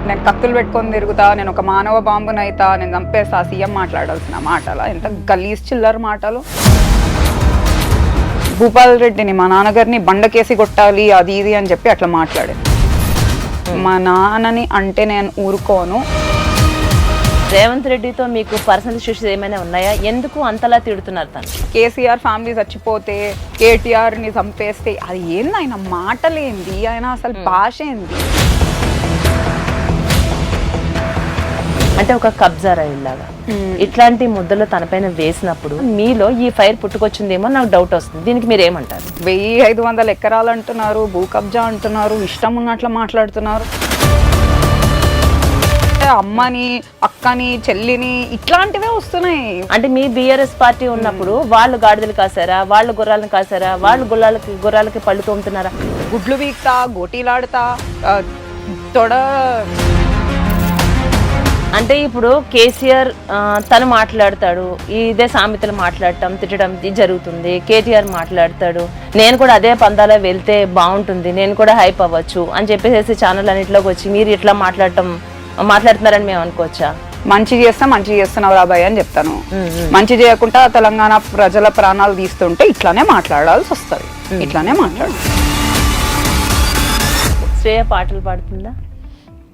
నేను కత్తులు పెట్టుకొని తిరుగుతా, నేను ఒక మానవ బాంబునైతా, నేను చంపేస్తా, సీఎం మాట్లాడాల్సిన మాటలా? ఎంత గలీజ్ చిల్లర మాటలు. భూపాల్ రెడ్డిని, మా నాన్నగారిని బండకేసి కొట్టాలి అది ఇది అని చెప్పి అట్లా మాట్లాడే. మా నాన్నని అంటే నేను ఊరుకోను. రేవంత్ రెడ్డితో మీకు పర్సనల్ ఇష్యూస్ ఏమైనా ఉన్నాయా? ఎందుకు అంతలా తిడుతున్నారు తను? కేసీఆర్ ఫ్యామిలీ చచ్చిపోతే, కేటీఆర్ని చంపేస్తే, అది ఏంది ఆయన మాటలేంది, ఆయన అసలు భాష ఏంది? అంటే ఒక కబ్జా రైల్లాగా ఇట్లాంటి ముద్దలు తనపైన వేసినప్పుడు మీలో ఈ ఫైర్ పుట్టుకొచ్చిందేమో నాకు డౌట్ వస్తుంది. దీనికి మీరు ఏమంటారు? 1500 ఎకరాలు అంటున్నారు, భూ కబ్జా అంటున్నారు, ఇష్టం ఉన్నట్లు మాట్లాడుతున్నారు. అమ్మని, అక్కని, చెల్లిని ఇట్లాంటివే వస్తున్నాయి. అంటే మీ బీఆర్ఎస్ పార్టీ ఉన్నప్పుడు వాళ్ళు గాడిదలు కాసారా, వాళ్ళు గుర్రాలను కాసారా, వాళ్ళు గుర్రాలకి పళ్ళు తోముతున్నారా? గుడ్లు వీక్తా, గోటీలాడుతా, తొడ. అంటే ఇప్పుడు కేసీఆర్ తను మాట్లాడతాడు, ఇదే సామెతలు మాట్లాడటం, తిట్టడం జరుగుతుంది. కేటీఆర్ మాట్లాడతాడు, నేను కూడా అదే పందాలో వెళ్తే బాగుంటుంది, నేను కూడా హైప్ అవ్వచ్చు అని చెప్పేసి ఛానల్ అన్నింటిలోకి వచ్చి మీరు ఇట్లా మాట్లాడుతున్నారని మేము అనుకోవచ్చా? మంచి చేస్తా, మంచి చేస్తున్నావు రాబాయ్ అని చెప్తాను. మంచి చేయకుండా తెలంగాణ ప్రజల ప్రాణాలు తీస్తుంటే ఇట్లానే మాట్లాడాల్సి వస్తుంది, ఇట్లానే మాట్లాడు. శ్రేయ పాటలు పాడుతుందా?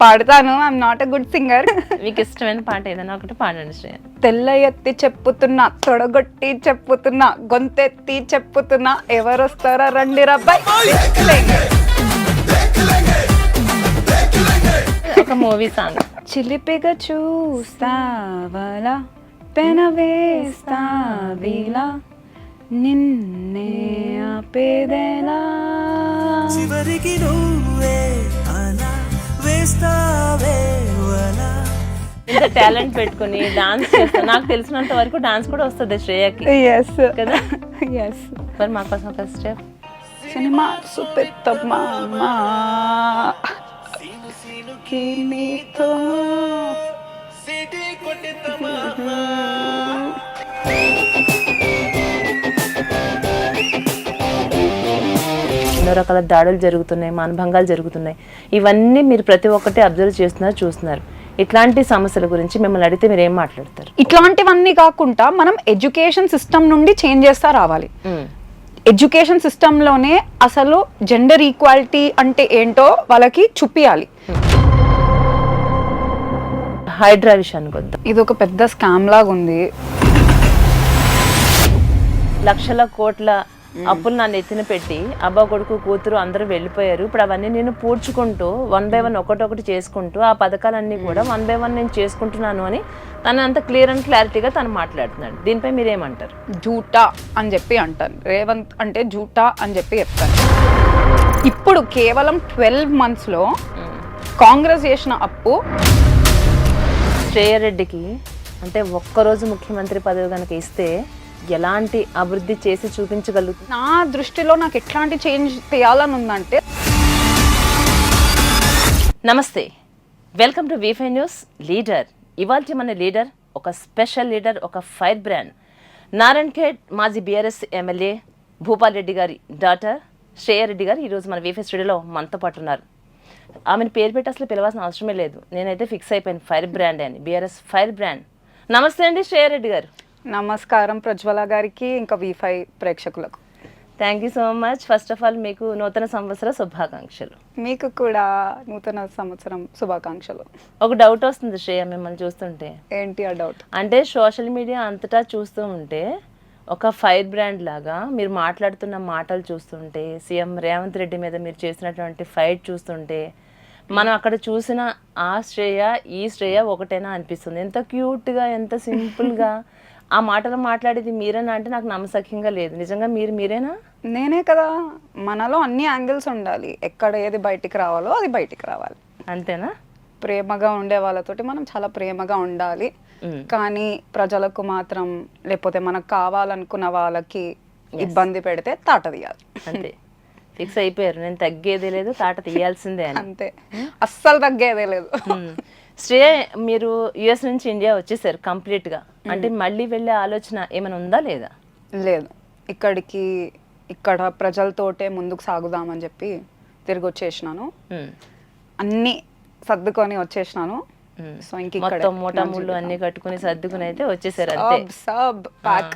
పాడతాను. I'm not a good singer. మీకు ఇష్టమైన పాట ఏదైనా ఒకటి పాడండి శ్రేయ. తెల్ల ఎత్తి చెప్పుతున్నా, తొడగొట్టి చెప్పుతున్నా, గొంతెత్తి చెప్పుతున్నా, ఎవరొస్తారా రండి రబ్బాయ్. ఒక మూవీ సాంగ్. చిలిపిగా చూస్తావలా, పెనవేస్తావిలా, నిన్నే ఆపేదేలా. చివరికి నువ్వే అలా వేస్తావే వలా. ఇంత టాలెంట్ పెట్టుకుని డాన్స్ చేస్తా. నాకు తెలిసినంత వరకు డాన్స్ కూడా వస్తుంది శ్రేయకి కదా? మరి మా కోసం ఒక స్టెప్. సినిమా సుపెత్తమ్మా మీతో ఎన్నో రకాల దాడులు జరుగుతున్నాయి, మానభంగాలు జరుగుతున్నాయి. ఇవన్నీ మీరు ప్రతి ఒక్కటి అబ్జర్వ్ చూస్తున్నారు. ఇట్లాంటి సమస్యల గురించి మిమ్మల్ని అడిగితే మీరు ఏం మాట్లాడతారు? ఇట్లాంటివన్నీ కాకుండా మనం ఎడ్యుకేషన్ సిస్టమ్ నుండి చేంజ్ చేస్తా రావాలి. ఎడ్యుకేషన్ సిస్టంలోనే అసలు జెండర్ ఈక్వాలిటీ అంటే ఏంటో వాళ్ళకి చూపియాలి. హైడ్రా విషయానికి వద్దాం. ఇది ఒక పెద్ద స్కామ్ లాగా ఉంది. లక్షల కోట్ల అప్పులు నా నెత్తిన పెట్టి అబ్బా కొడుకు కూతురు అందరూ వెళ్ళిపోయారు. ఇప్పుడు అవన్నీ నేను పూడ్చుకుంటూ 1 by 1 ఒకటొకటి చేసుకుంటూ ఆ పథకాలన్నీ కూడా 1 by 1 నేను చేసుకుంటున్నాను అని తను అంత క్లియర్ అండ్ క్లారిటీగా తను మాట్లాడుతున్నాడు. దీనిపై మీరేమంటారు? జూటా అని చెప్పి అంటాను. రేవంత్ అంటే జూటా అని చెప్పి చెప్తాను. ఇప్పుడు కేవలం 12 months లో కాంగ్రెస్ చేసిన అప్పు శ్రేయారెడ్డికి అంటే ఒక్కరోజు ముఖ్యమంత్రి పదవి కనుక ఇస్తే ఎలాంటి అభివృద్ధి చేసి చూపించగలుగుతుంది? నా దృష్టిలో నాకు ఎట్లాంటి చేంజ్ చేయాలని ఉందంటే. నమస్తే, welcome to V5 news leader. ఇవాళ మన లీడర్ ఒక స్పెషల్ లీడర్, ఒక ఫైర్ బ్రాండ్. నారాయణఖేడ్ మాజీ బీఆర్ఎస్ ఎమ్మెల్యే భూపాల్ రెడ్డి గారి డాటర్ శ్రేయారెడ్డి గారు ఈరోజు మన V5 స్టూడియోలో మనతో పాటు ఉన్నారు. ఆమెను పేరు పెట్టి అసలు పిలవాల్సిన అవసరమే లేదు. నేనైతే ఫిక్స్ అయిపోయాను, ఫైర్ బ్రాండ్ అని, బీఆర్ఎస్ ఫైర్ బ్రాండ్. నమస్తే అండి శ్రేయారెడ్డి గారు. నమస్కారం ప్రజ్వల గారికి, ఇంకా V5 ప్రేక్షకులకు. Thank you so much. First of all మీకు నూతన సంవత్సర శుభాకాంక్షలు. మీకు కూడా నూతన సంవత్సరం శుభాకాంక్షలు. ఒక డౌట్ వస్తుంది శ్రేయ మిమ్మల్ని చూస్తుంటే. ఏంటి ఆ డౌట్? అంటే సోషల్ మీడియా అంతటా చూస్తూ ఉంటే ఒక ఫైర్ బ్రాండ్ లాగా మీరు మాట్లాడుతున్న మాటలు చూస్తుంటే, సీఎం రేవంత్ రెడ్డి మీద మీరు చేసినటువంటి ఫైట్ చూస్తుంటే, మనం అక్కడ చూసిన ఆ శ్రేయ ఈ శ్రేయ ఒకటేనా అనిపిస్తుంది. ఎంత క్యూట్గా, ఎంత సింపుల్గా ఆ మాటలు మాట్లాడేది మీరేనా అంటే నాకు నమ్మసక్యంగా లేదు. నిజంగా మీరేనా? నేనే కదా. మనలో అన్ని యాంగిల్స్ ఉండాలి. ఎక్కడ ఏది బయటికి రావాలో అది బయటికి రావాలి. అంతేనా? ప్రేమగా ఉండే వాళ్ళతోటి మనం చాలా ప్రేమగా ఉండాలి. కానీ ప్రజలకు మాత్రం, లేకపోతే మనకు కావాలనుకున్న వాళ్ళకి ఇబ్బంది పెడితే తాట తీయాలి. అంతే, ఫిక్స్ అయిపోయారు. నేను తగ్గేదే లేదు, తాట తీయాల్సిందే అని. అంతే, అస్సలు తగ్గేదే లేదు. శ్రేయ, మీరు యుఎస్ నుంచి ఇండియా వచ్చేసారు కంప్లీట్గా. అంటే మళ్ళీ వెళ్ళే ఆలోచన ఏమైనా ఉందా లేదా? లేదు, ఇక్కడ ప్రజలతోటే ముందుకు సాగుదామని చెప్పి తిరిగి వచ్చేసినాను. అన్నీ సర్దుకొని వచ్చేసినాను. సో ఇంక ఇక్కడ మొత్తం మూటముళ్ళు అన్ని కట్టుకుని సర్దుకుని అయితే వచ్చేసారు అంతే. సబ్ ప్యాక్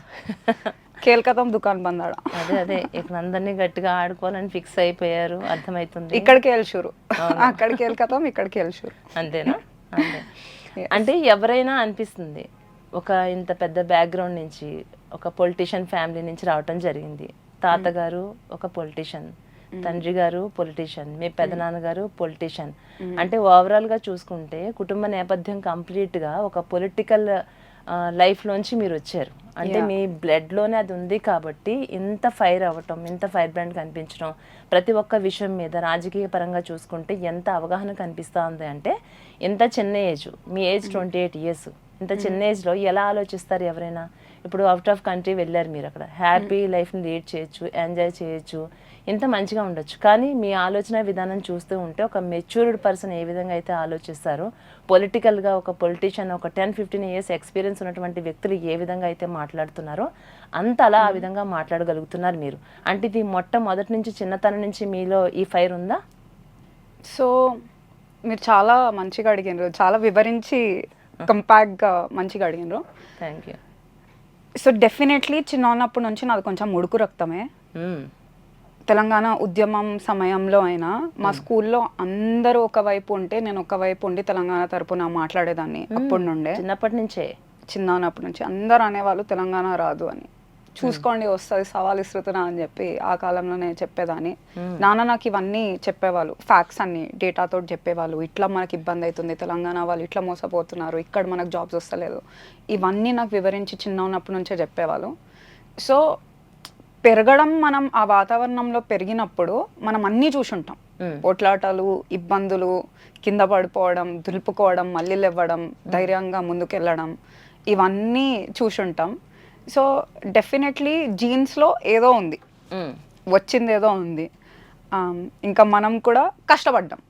కేల్కతం దుకాన్ బందాడ. అదే ఇక్కడ అందరినీ గట్టిగా ఆడుకోవాలని ఫిక్స్ అయిపోయారు, అర్థమవుతుంది. ఇక్కడికి వెళ్ళుషూరు, అక్కడికి వెళ్ళకతాం, ఇక్కడికి వెళ్ళుషూరు. అంతేనా? అంతే. అంటే ఎవరైనా అనిపిస్తుంది ఒక ఇంత పెద్ద బ్యాక్గ్రౌండ్ నుంచి, ఒక పొలిటీషియన్ ఫ్యామిలీ నుంచి రావటం జరిగింది. తాతగారు ఒక పొలిటీషియన్, తండ్రి గారు పొలిటీషియన్, మీ పెదనాన్నగారు పొలిటీషియన్. అంటే ఓవరాల్ గా చూసుకుంటే కుటుంబ నేపథ్యం కంప్లీట్ గా ఒక పొలిటికల్ లైఫ్ లోంచి మీరు వచ్చారు. అంటే మీ బ్లడ్ లోనే అది ఉంది కాబట్టి ఇంత ఫైర్ అవ్వటం, ఇంత ఫైర్ బ్రాండ్ కనిపించడం, ప్రతి ఒక్క విషయం మీద రాజకీయ పరంగా చూసుకుంటే ఎంత అవగాహన కనిపిస్తూ ఉంది. అంటే ఇంత చిన్న ఏజ్, మీ ఏజ్ 28 years, ఇంత చిన్న ఏజ్లో ఎలా ఆలోచిస్తారు ఎవరైనా? ఇప్పుడు అవుట్ ఆఫ్ కంట్రీ వెళ్ళారు మీరు, అక్కడ హ్యాపీ లైఫ్ని లీడ్ చేయొచ్చు, ఎంజాయ్ చేయొచ్చు, ఇంత మంచిగా ఉండొచ్చు. కానీ మీ ఆలోచన విధానం చూస్తూ ఉంటే ఒక మెచ్యూర్డ్ పర్సన్ ఏ విధంగా అయితే ఆలోచిస్తారో, పొలిటికల్గా ఒక పొలిటీషియన్, ఒక 10-15 years ఎక్స్పీరియన్స్ ఉన్నటువంటి వ్యక్తులు ఏ విధంగా అయితే మాట్లాడుతున్నారో అంత అలా ఆ విధంగా మాట్లాడగలుగుతున్నారు మీరు. అంటే ఇది మొట్టమొదటి నుంచి, చిన్నతనం నుంచి మీలో ఈ ఫైర్ ఉందా? సో మీరు చాలా మంచిగా అడిగినారు, చాలా వివరించి కంపాక్ట్గా మంచిగా అడిగినారు. Thank you. సో డెఫినెట్లీ చిన్నప్పటి నుంచి నాది కొంచెం ముడుకు రక్తమే. తెలంగాణ ఉద్యమం సమయంలో అయినా మా స్కూల్లో అందరూ ఒకవైపు ఉంటే నేను ఒకవైపు ఉండి తెలంగాణ తరపున మాట్లాడేదాన్ని. అప్పటి నుండే, చిన్నప్పటి నుంచి అందరూ అనేవాళ్ళు తెలంగాణ రాదు అని. చూసుకోండి వస్తుంది, సవాల్ ఇస్తున్నా అని చెప్పి ఆ కాలంలోనే చెప్పేదాన్ని. నాన్న నాకు ఇవన్నీ చెప్పేవాళ్ళు, ఫ్యాక్ట్స్ అన్ని డేటాతో చెప్పేవాళ్ళు. ఇట్లా మనకి ఇబ్బంది అవుతుంది, తెలంగాణ వాళ్ళు ఇట్లా మోసపోతున్నారు, ఇక్కడ మనకు జాబ్స్ వస్తలేదు, ఇవన్నీ నాకు వివరించి చిన్న ఉన్నప్పటి నుంచే చెప్పేవాళ్ళు. సో పెరగడం, మనం ఆ వాతావరణంలో పెరిగినప్పుడు మనం అన్నీ చూసుంటాం. పోట్లాటలు, ఇబ్బందులు, కింద పడిపోవడం, దులుపుకోవడం, మళ్ళీ లేవ్వడం, ధైర్యంగా ముందుకెళ్ళడం, ఇవన్నీ చూసుంటాం. సో డెఫినెట్లీ జీన్స్లో ఏదో ఉంది, వచ్చింది ఏదో ఉంది. ఇంకా మనం కూడా కష్టపడ్డాం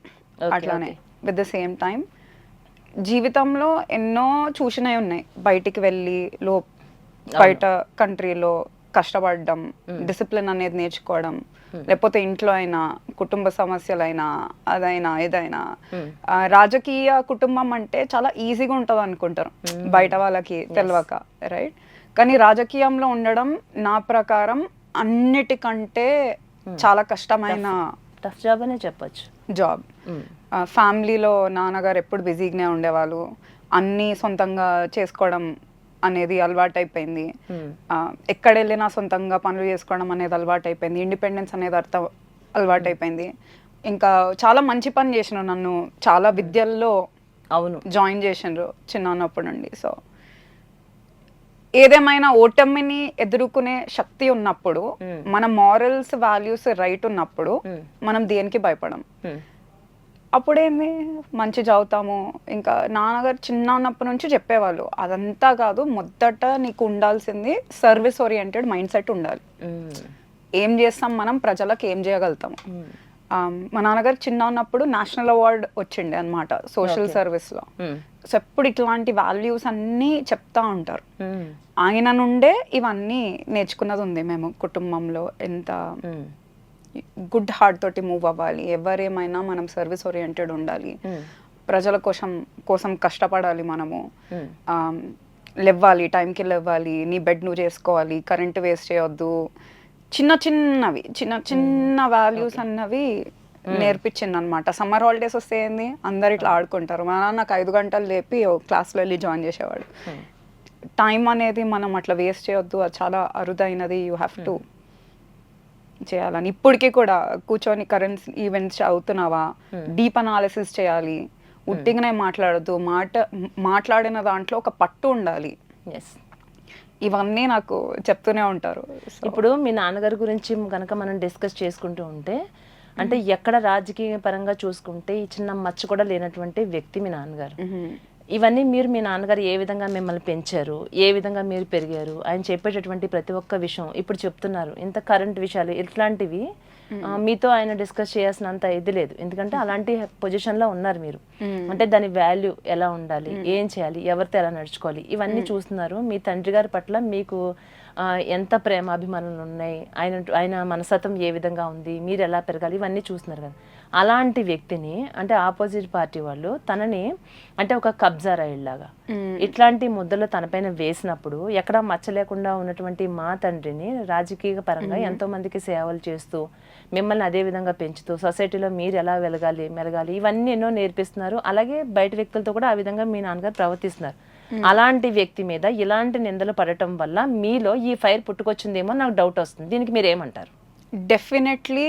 అట్లానే. విత్ ద సేమ్ టైం జీవితంలో ఎన్నో చూసినవి ఉన్నాయి. బయటికి వెళ్ళి బయట కంట్రీలో కష్టపడడం, డిసిప్లిన్ అనేది నేర్చుకోవడం, లేకపోతే ఇంట్లో అయినా కుటుంబ సమస్యలైనా అదైనా ఏదైనా. రాజకీయ కుటుంబం అంటే చాలా ఈజీగా ఉంటుంది అనుకుంటారు బయట వాళ్ళకి తెలియక, రైట్? కానీ రాజకీయంలో ఉండడం నా ప్రకారం అన్నిటికంటే చాలా కష్టమైన టఫ్ జాబ్ అనే చెప్పచ్చు. జాబ్. ఫ్యామిలీలో నాన్నగారు ఎప్పుడు బిజీగానే ఉండేవాళ్ళు, అన్నీ సొంతంగా చేసుకోవడం అనేది అలవాటు అయిపోయింది. ఎక్కడ వెళ్ళినా సొంతంగా పనులు చేసుకోవడం అనేది అలవాటు అయిపోయింది. ఇండిపెండెన్స్ అనేది అలవాటు అయిపోయింది. ఇంకా చాలా మంచి పని చేసిన, నన్ను చాలా విద్యల్లో జాయిన్ చేసిండ్రు చిన్నప్పటి నుండి. సో ఏదేమైనా ఓటమిని ఎదుర్కొనే శక్తి ఉన్నప్పుడు, మన మారల్స్ వాల్యూస్ రైట్ ఉన్నప్పుడు మనం దేనికి భయపడం. అప్పుడేంది మంచి చదువుతాము. ఇంకా నాన్నగారు చిన్న ఉన్నప్పటి నుంచి చెప్పేవాళ్ళు, అదంతా కాదు, మొదట నీకు ఉండాల్సింది సర్వీస్ ఓరియంటెడ్ మైండ్ సెట్ ఉండాలి. ఏం చేస్తాం మనం, ప్రజలకు ఏం చేయగలుగుతాము. మా నాన్నగారు చిన్న ఉన్నప్పుడు నేషనల్ అవార్డ్ వచ్చిండే అనమాట సోషల్ సర్వీస్లో. సో ఎప్పుడు ఇట్లాంటి వాల్యూస్ అన్నీ చెప్తా ఉంటారు. ఆయన నుండే ఇవన్నీ నేర్చుకున్నది ఉంది. మేము కుటుంబంలో ఎంత గుడ్ హార్ట్ తోటి మూవ్ అవ్వాలి, ఎవరేమైనా మనం సర్వీస్ ఓరియంటెడ్ ఉండాలి, ప్రజల కోసం కష్టపడాలి, మనము లేవ్వాలి, టైంకి లేవ్వాలి, నీ బెడ్ నువ్వు చేసుకోవాలి, కరెంట్ వేస్ట్ చేయొద్దు, చిన్న వాల్యూస్ అన్నవి నేర్పించింది అనమాట. సమ్మర్ హాలిడేస్ వస్తే ఏంది, అందరు ఇట్లా ఆడుకుంటారు. మా నాన్న నాకు 5 గంటలు లేపి క్లాస్లో వెళ్ళి జాయిన్ చేసేవాడు. టైం అనేది మనం అట్లా వేస్ట్ చేయొద్దు, అది చాలా అరుదైనది, యూ హ్యావ్ టు చేయాలని. ఇప్పటికీ కూడా కూర్చొని కరెంట్ ఈవెంట్స్ చదువుతున్నావా, డీప్ అనాలిసిస్ చేయాలి, ఉట్టిగానే మాట్లాడద్దు, మాట్లాడిన దాంట్లో ఒక పట్టు ఉండాలి. ఇవన్నీ నాకు చెప్తూనే ఉంటారు. ఇప్పుడు మీ నాన్నగారి గురించి కనుక మనం డిస్కస్ చేసుకుంటూ ఉంటే, అంటే ఎక్కడ రాజకీయ పరంగా చూసుకుంటే ఈ చిన్న మచ్చ కూడా లేనటువంటి వ్యక్తి మీ నాన్నగారు. ఇవన్నీ మీరు, మీ నాన్నగారు ఏ విధంగా మిమ్మల్ని పెంచారు, ఏ విధంగా మీరు పెరిగారు, ఆయన చెప్పేటటువంటి ప్రతి ఒక్క విషయం ఇప్పుడు చెప్తున్నారు. ఇంత కరెంట్ విషయాలు ఇట్లాంటివి మీతో ఆయన డిస్కస్ చేయాల్సినంత ఇది లేదు, ఎందుకంటే అలాంటి పొజిషన్లో ఉన్నారు మీరు. అంటే దాని వాల్యూ ఎలా ఉండాలి, ఏం చేయాలి, ఎవరితో ఎలా నడుచుకోవాలి, ఇవన్నీ చూస్తున్నారు. మీ తండ్రి గారి పట్ల మీకు ఎంత ప్రేమాభిమానాలు ఉన్నాయి, ఆయన మనస్తత్వం ఏ విధంగా ఉంది, మీరు ఎలా పెరగాలి, ఇవన్నీ చూస్తున్నారు కదా. అలాంటి వ్యక్తిని అంటే ఆపోజిట్ పార్టీ వాళ్ళు తనని అంటే ఒక కబ్జా రైళ్లాగా ఇట్లాంటి ముద్దలు తనపైన వేసినప్పుడు ఎక్కడా మచ్చ లేకుండా ఉన్నటువంటి మా తండ్రిని రాజకీయ పరంగా ఎంతో మందికి సేవలు చేస్తూ మిమ్మల్ని అదే విధంగా పెంచుతూ సొసైటీలో మీరు ఎలా మెలగాలి ఇవన్నీ ఎన్నో నేర్పిస్తున్నారు. అలాగే బయట వ్యక్తులతో కూడా ఆ విధంగా మీ నాన్నగారు ప్రవర్తిస్తున్నారు. అలాంటి వ్యక్తి మీద ఇలాంటి నిందలు పడటం వల్ల మీలో ఈ ఫైర్ పుట్టుకొచ్చిందేమో నాకు డౌట్ వస్తుంది. దీనికి మీరు ఏమంటారు? డెఫినెట్లీ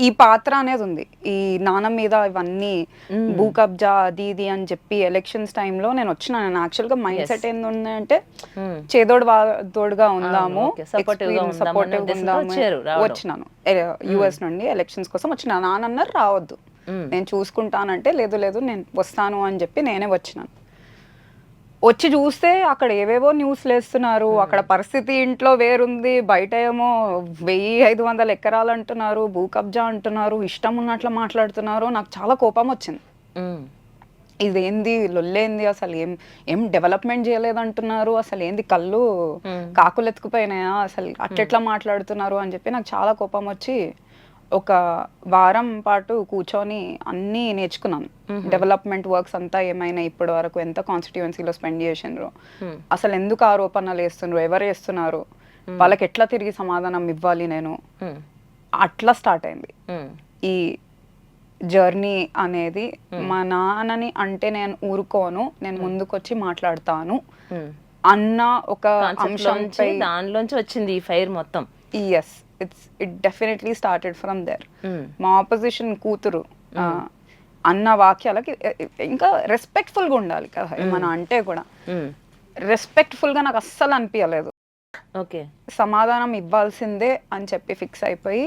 ఈ పాత్ర అనేది ఉంది. ఈ నాన్న మీద ఇవన్నీ భూ కబ్జా అది ఇది అని చెప్పి ఎలక్షన్స్ టైంలో నేను వచ్చినాను. యాక్చువల్గా మైండ్ సెట్ ఏంది అంటే తోడుగా ఉందాము, సపోర్టివ్గా ఉందాము వచ్చినాను. యుఎస్ నుండి ఎలక్షన్స్ కోసం వచ్చిన నాన్న అన్నారు రావద్దు, నేను చూసుకుంటానంటే లేదు నేను వస్తాను అని చెప్పి నేనే వచ్చినాను. వచ్చి చూస్తే అక్కడ ఏవేవో న్యూస్లు వేస్తున్నారు. అక్కడ పరిస్థితి ఇంట్లో వేరుంది, బయట ఏమో 1500 ఎకరాలు అంటున్నారు, భూ కబ్జా అంటున్నారు, ఇష్టం ఉన్నట్లు మాట్లాడుతున్నారు. నాకు చాలా కోపం వచ్చింది. ఇదేంది లొల్లేంది, అసలు ఏం డెవలప్మెంట్ చేయలేదంటున్నారు, అసలు ఏంది కళ్ళు కాకులు ఎత్తుకుపోయినాయా, అసలు అట్లెట్లా మాట్లాడుతున్నారు అని చెప్పి నాకు చాలా కోపం వచ్చి ఒక వారం పాటు కూర్చొని అన్నీ నేర్చుకున్నాను. డెవలప్మెంట్ వర్క్స్ అంతా ఏమైనా ఇప్పటి వరకు ఎంత కాన్స్టిట్యుయెన్సీలో స్పెండ్ చేసిండ్రు, అసలు ఎందుకు ఆరోపణలు వేస్తున్నారు, ఎవరు వేస్తున్నారు, వాళ్ళకి ఎట్లా తిరిగి సమాధానం ఇవ్వాలి నేను, అట్లా స్టార్ట్ అయింది ఈ జర్నీ అనేది. మా నాన్నని అంటే నేను ఊరుకోను, నేను ముందుకొచ్చి మాట్లాడతాను అన్న ఒక అంశంపై దానిలోంచి వచ్చింది ఈ ఫైర్ మొత్తం. Yes, it definitely started from there. మా ఆపోజిషన్ కూతురు అన్న వాక్యాలకి ఇంకా రెస్పెక్ట్ఫుల్గా ఉండాలి కదా ఏమన్నా అంటే కూడా. రెస్పెక్ట్ఫుల్గా నాకు అస్సలు అనిపించలేదు. ఓకే, సమాధానం ఇవ్వాల్సిందే అని చెప్పి ఫిక్స్ అయిపోయి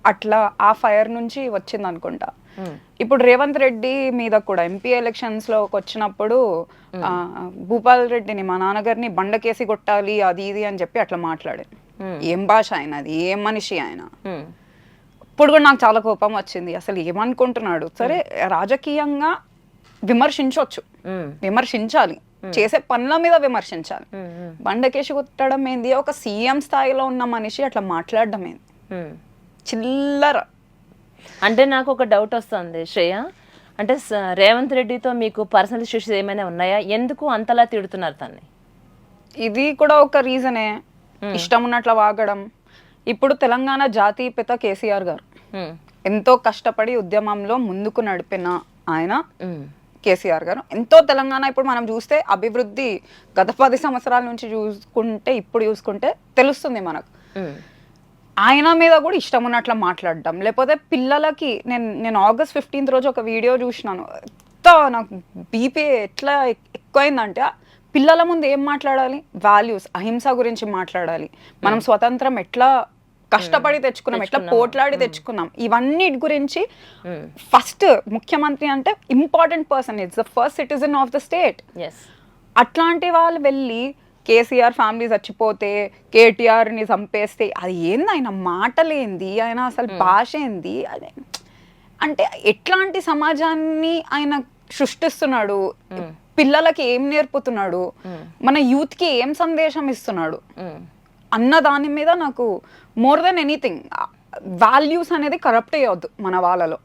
అట్లా ఆ ఫైర్ నుంచి వచ్చింది అనుకుంటా. ఇప్పుడు రేవంత్ రెడ్డి మీద కూడా ఎంపీ ఎలక్షన్స్ లోకి వచ్చినప్పుడు భూపాల్ రెడ్డిని మా నాన్నగారిని బండకేసి కొట్టాలి అది ఇది అని చెప్పి అట్లా మాట్లాడాను. ఏం భాష ఆయన, అది ఏం మనిషి ఆయన. ఇప్పుడు కూడా నాకు చాలా కోపం వచ్చింది. అసలు ఏమనుకుంటున్నాడు? సరే రాజకీయంగా విమర్శించవచ్చు, విమర్శించాలి, చేసే పనుల మీద విమర్శించాలి. బండకేసి కొట్టడం ఏంది? ఒక సీఎం స్థాయిలో ఉన్న మనిషి అట్లా మాట్లాడడం ఏంది? చిల్లర. అంటే నాకు ఒక డౌట్ వస్తుంది శ్రేయ, అంటే రేవంత్ రెడ్డితో మీకు పర్సనల్ ఇష్యూస్ ఏమైనా ఉన్నాయా? ఎందుకు అంతలా తిడుతున్నారు తన్ని? ఇది కూడా ఒక రీజనే, ఇష్టం ఉన్నట్ల వాగడం. ఇప్పుడు తెలంగాణ జాతీయ పిత కేసీఆర్ గారు ఎంతో కష్టపడి ఉద్యమంలో ముందుకు నడిపిన ఆయన కేసీఆర్ గారు. ఎంతో తెలంగాణ ఇప్పుడు మనం చూస్తే అభివృద్ధి గత 10 సంవత్సరాల నుంచి చూసుకుంటే ఇప్పుడు చూసుకుంటే తెలుస్తుంది మనకు. ఆయన మీద కూడా ఇష్టం ఉన్నట్లు మాట్లాడడం, లేకపోతే పిల్లలకి నేను ఆగస్ట్ 15th రోజు ఒక వీడియో చూసినాను. నాకు బీపీ ఎట్లా ఎక్కువైందంటే, పిల్లల ముందు ఏం మాట్లాడాలి? వాల్యూస్, అహింస గురించి మాట్లాడాలి. మనం స్వతంత్రం ఎట్లా కష్టపడి తెచ్చుకున్నాం, ఎట్లా పోట్లాడి తెచ్చుకున్నాం, ఇవన్నిటి గురించి. ఫస్ట్ ముఖ్యమంత్రి అంటే important person, it's the first citizen of the state. అట్లాంటి వాళ్ళు వెళ్ళి కేసీఆర్ ఫ్యామిలీ చచ్చిపోతే, కేటీఆర్ని చంపేస్తే, అది ఏంది ఆయన మాటలేంది, ఆయన అసలు భాష ఏంది, అంటే ఎట్లాంటి సమాజాన్ని ఆయన సృష్టిస్తున్నాడు, పిల్లలకి ఏం నేర్పుతున్నాడు, మన యూత్కి ఏం సందేశం ఇస్తున్నాడు అన్న దాని మీద నాకు మోర్ దెన్ ఎనీథింగ్ వాల్యూస్ అనేది కరప్ట్ అయ్యవద్దు మన వాళ్ళలో,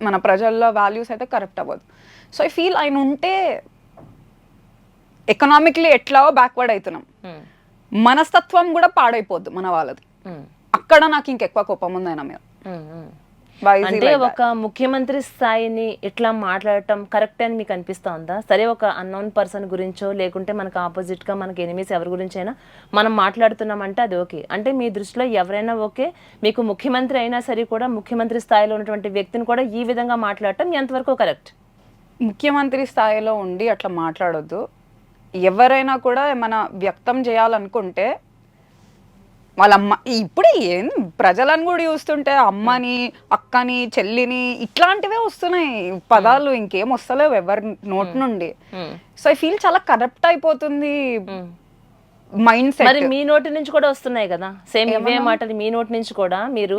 మన ప్రజల్లో వాల్యూస్ అయితే కరప్ట్ అవ్వద్దు. సో ఐ ఫీల్ ఆయన ఉంటే ఎకనామిక్లీ ఎట్లా బ్యాక్వర్డ్ అవుతున్నాం, మనస్తత్వం కూడా పాడైపోద్దు మన వాళ్ళది. అక్కడ నాకు ఇంకెక్కువ కోపం ఉంది ఆయన మీద. అంటే ఒక ముఖ్యమంత్రి స్థాయిని ఇట్లా మాట్లాడటం కరెక్ట్ అని మీకు అనిపిస్తా ఉందా? సరే, ఒక అన్నోన్ పర్సన్ గురించో లేకుంటే మనకు ఆపోజిట్ గా మనకి ఎనిమీస్ ఎవరి గురించి అయినా మనం మాట్లాడుతున్నామంటే అది ఓకే. అంటే మీ దృష్టిలో ఎవరైనా ఓకే, మీకు ముఖ్యమంత్రి అయినా సరే కూడా ముఖ్యమంత్రి స్థాయిలో ఉన్నటువంటి వ్యక్తిని కూడా ఈ విధంగా మాట్లాడటం ఎంతవరకు కరెక్ట్? ముఖ్యమంత్రి స్థాయిలో ఉండి అట్లా మాట్లాడొద్దు. ఎవరైనా కూడా ఏమైనా వ్యక్తం చేయాలనుకుంటే వాళ్ళ అమ్మ, ఇప్పుడు ఏం ప్రజలను కూడా చూస్తుంటే అమ్మని, అక్కని, చెల్లిని ఇట్లాంటివే వస్తున్నాయి పదాలు, ఇంకేం వస్తలేవు ఎవరి నోటి నుండి. సో ఐ ఫీల్ చాలా కరప్ట్ అయిపోతుంది మైండ్ మరి సెట్. మీ నోటి నుంచి కూడా వస్తున్నాయి కదా సేమ్ ఇవే మాటలు మీ నోటి నుంచి కూడా. మీరు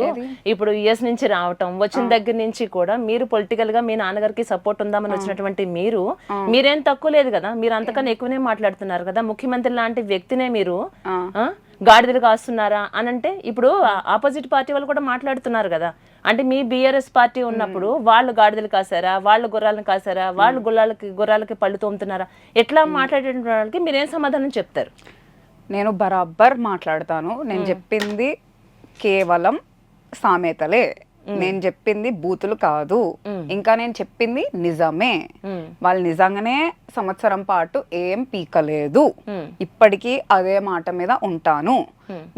ఇప్పుడు యుఎస్ నుంచి రావటం వచ్చిన దగ్గర నుంచి కూడా మీరు పొలిటికల్ గా మీ నాన్నగారికి సపోర్ట్ ఉందామని వచ్చినటువంటి మీరేం తక్కువ లేదు కదా, మీరు అంతకన్నా ఎక్కువనే మాట్లాడుతున్నారు కదా. ముఖ్యమంత్రి లాంటి వ్యక్తినే మీరు గాడిదలు కాస్తున్నారా అని అంటే ఇప్పుడు ఆపోజిట్ పార్టీ వాళ్ళు కూడా మాట్లాడుతున్నారు కదా. అంటే మీ బిఆర్ఎస్ పార్టీ ఉన్నప్పుడు వాళ్ళు గాడిదలు కాసారా, వాళ్ళు గుర్రాలను కాసారా, వాళ్ళు గుర్రాలకి పళ్ళు తోముతున్నారా, ఎట్లా మాట్లాడే వాళ్ళకి మీరేం సమాధానం చెప్తారు? నేను బరాబర్ మాట్లాడతాను. నేను చెప్పింది కేవలం సామెతలే, నేను చెప్పింది బూతులు కాదు. ఇంకా నేను చెప్పింది నిజమే. వాళ్ళు నిజంగానే సంవత్సరం పాటు ఏం పీకలేదు. ఇప్పటికీ అదే మాట మీద ఉంటాను.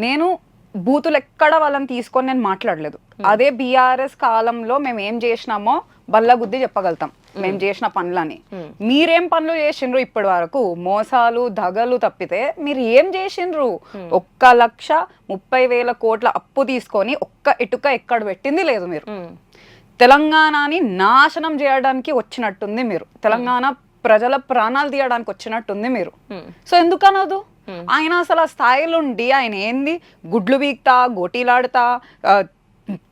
నేను బూతులు ఎక్కడ వాళ్ళని తీసుకొని నేను మాట్లాడలేదు. అదే బీఆర్ఎస్ కాలంలో మేము ఏం చేసినామో బల్లగుద్ది చెప్పగలుగుతాం మేము చేసిన పనులని. మీరేం పనులు చేసిండ్రు ఇప్పటి వరకు? మోసాలు దగలు తప్పితే మీరు ఏం చేసిండ్రు? 1,30,000 కోట్ల అప్పు తీసుకొని ఒక్క ఇటుక ఎక్కడ పెట్టింది లేదు మీరు. తెలంగాణని నాశనం చేయడానికి వచ్చినట్టుంది మీరు. తెలంగాణ ప్రజల ప్రాణాలు తీయడానికి వచ్చినట్టుంది మీరు. సో ఎందుకు అనదు? ఆయన అసలు ఆ స్థాయిలుండి ఆయన ఏంది గుడ్లు బీక్తా గోటీలాడుతా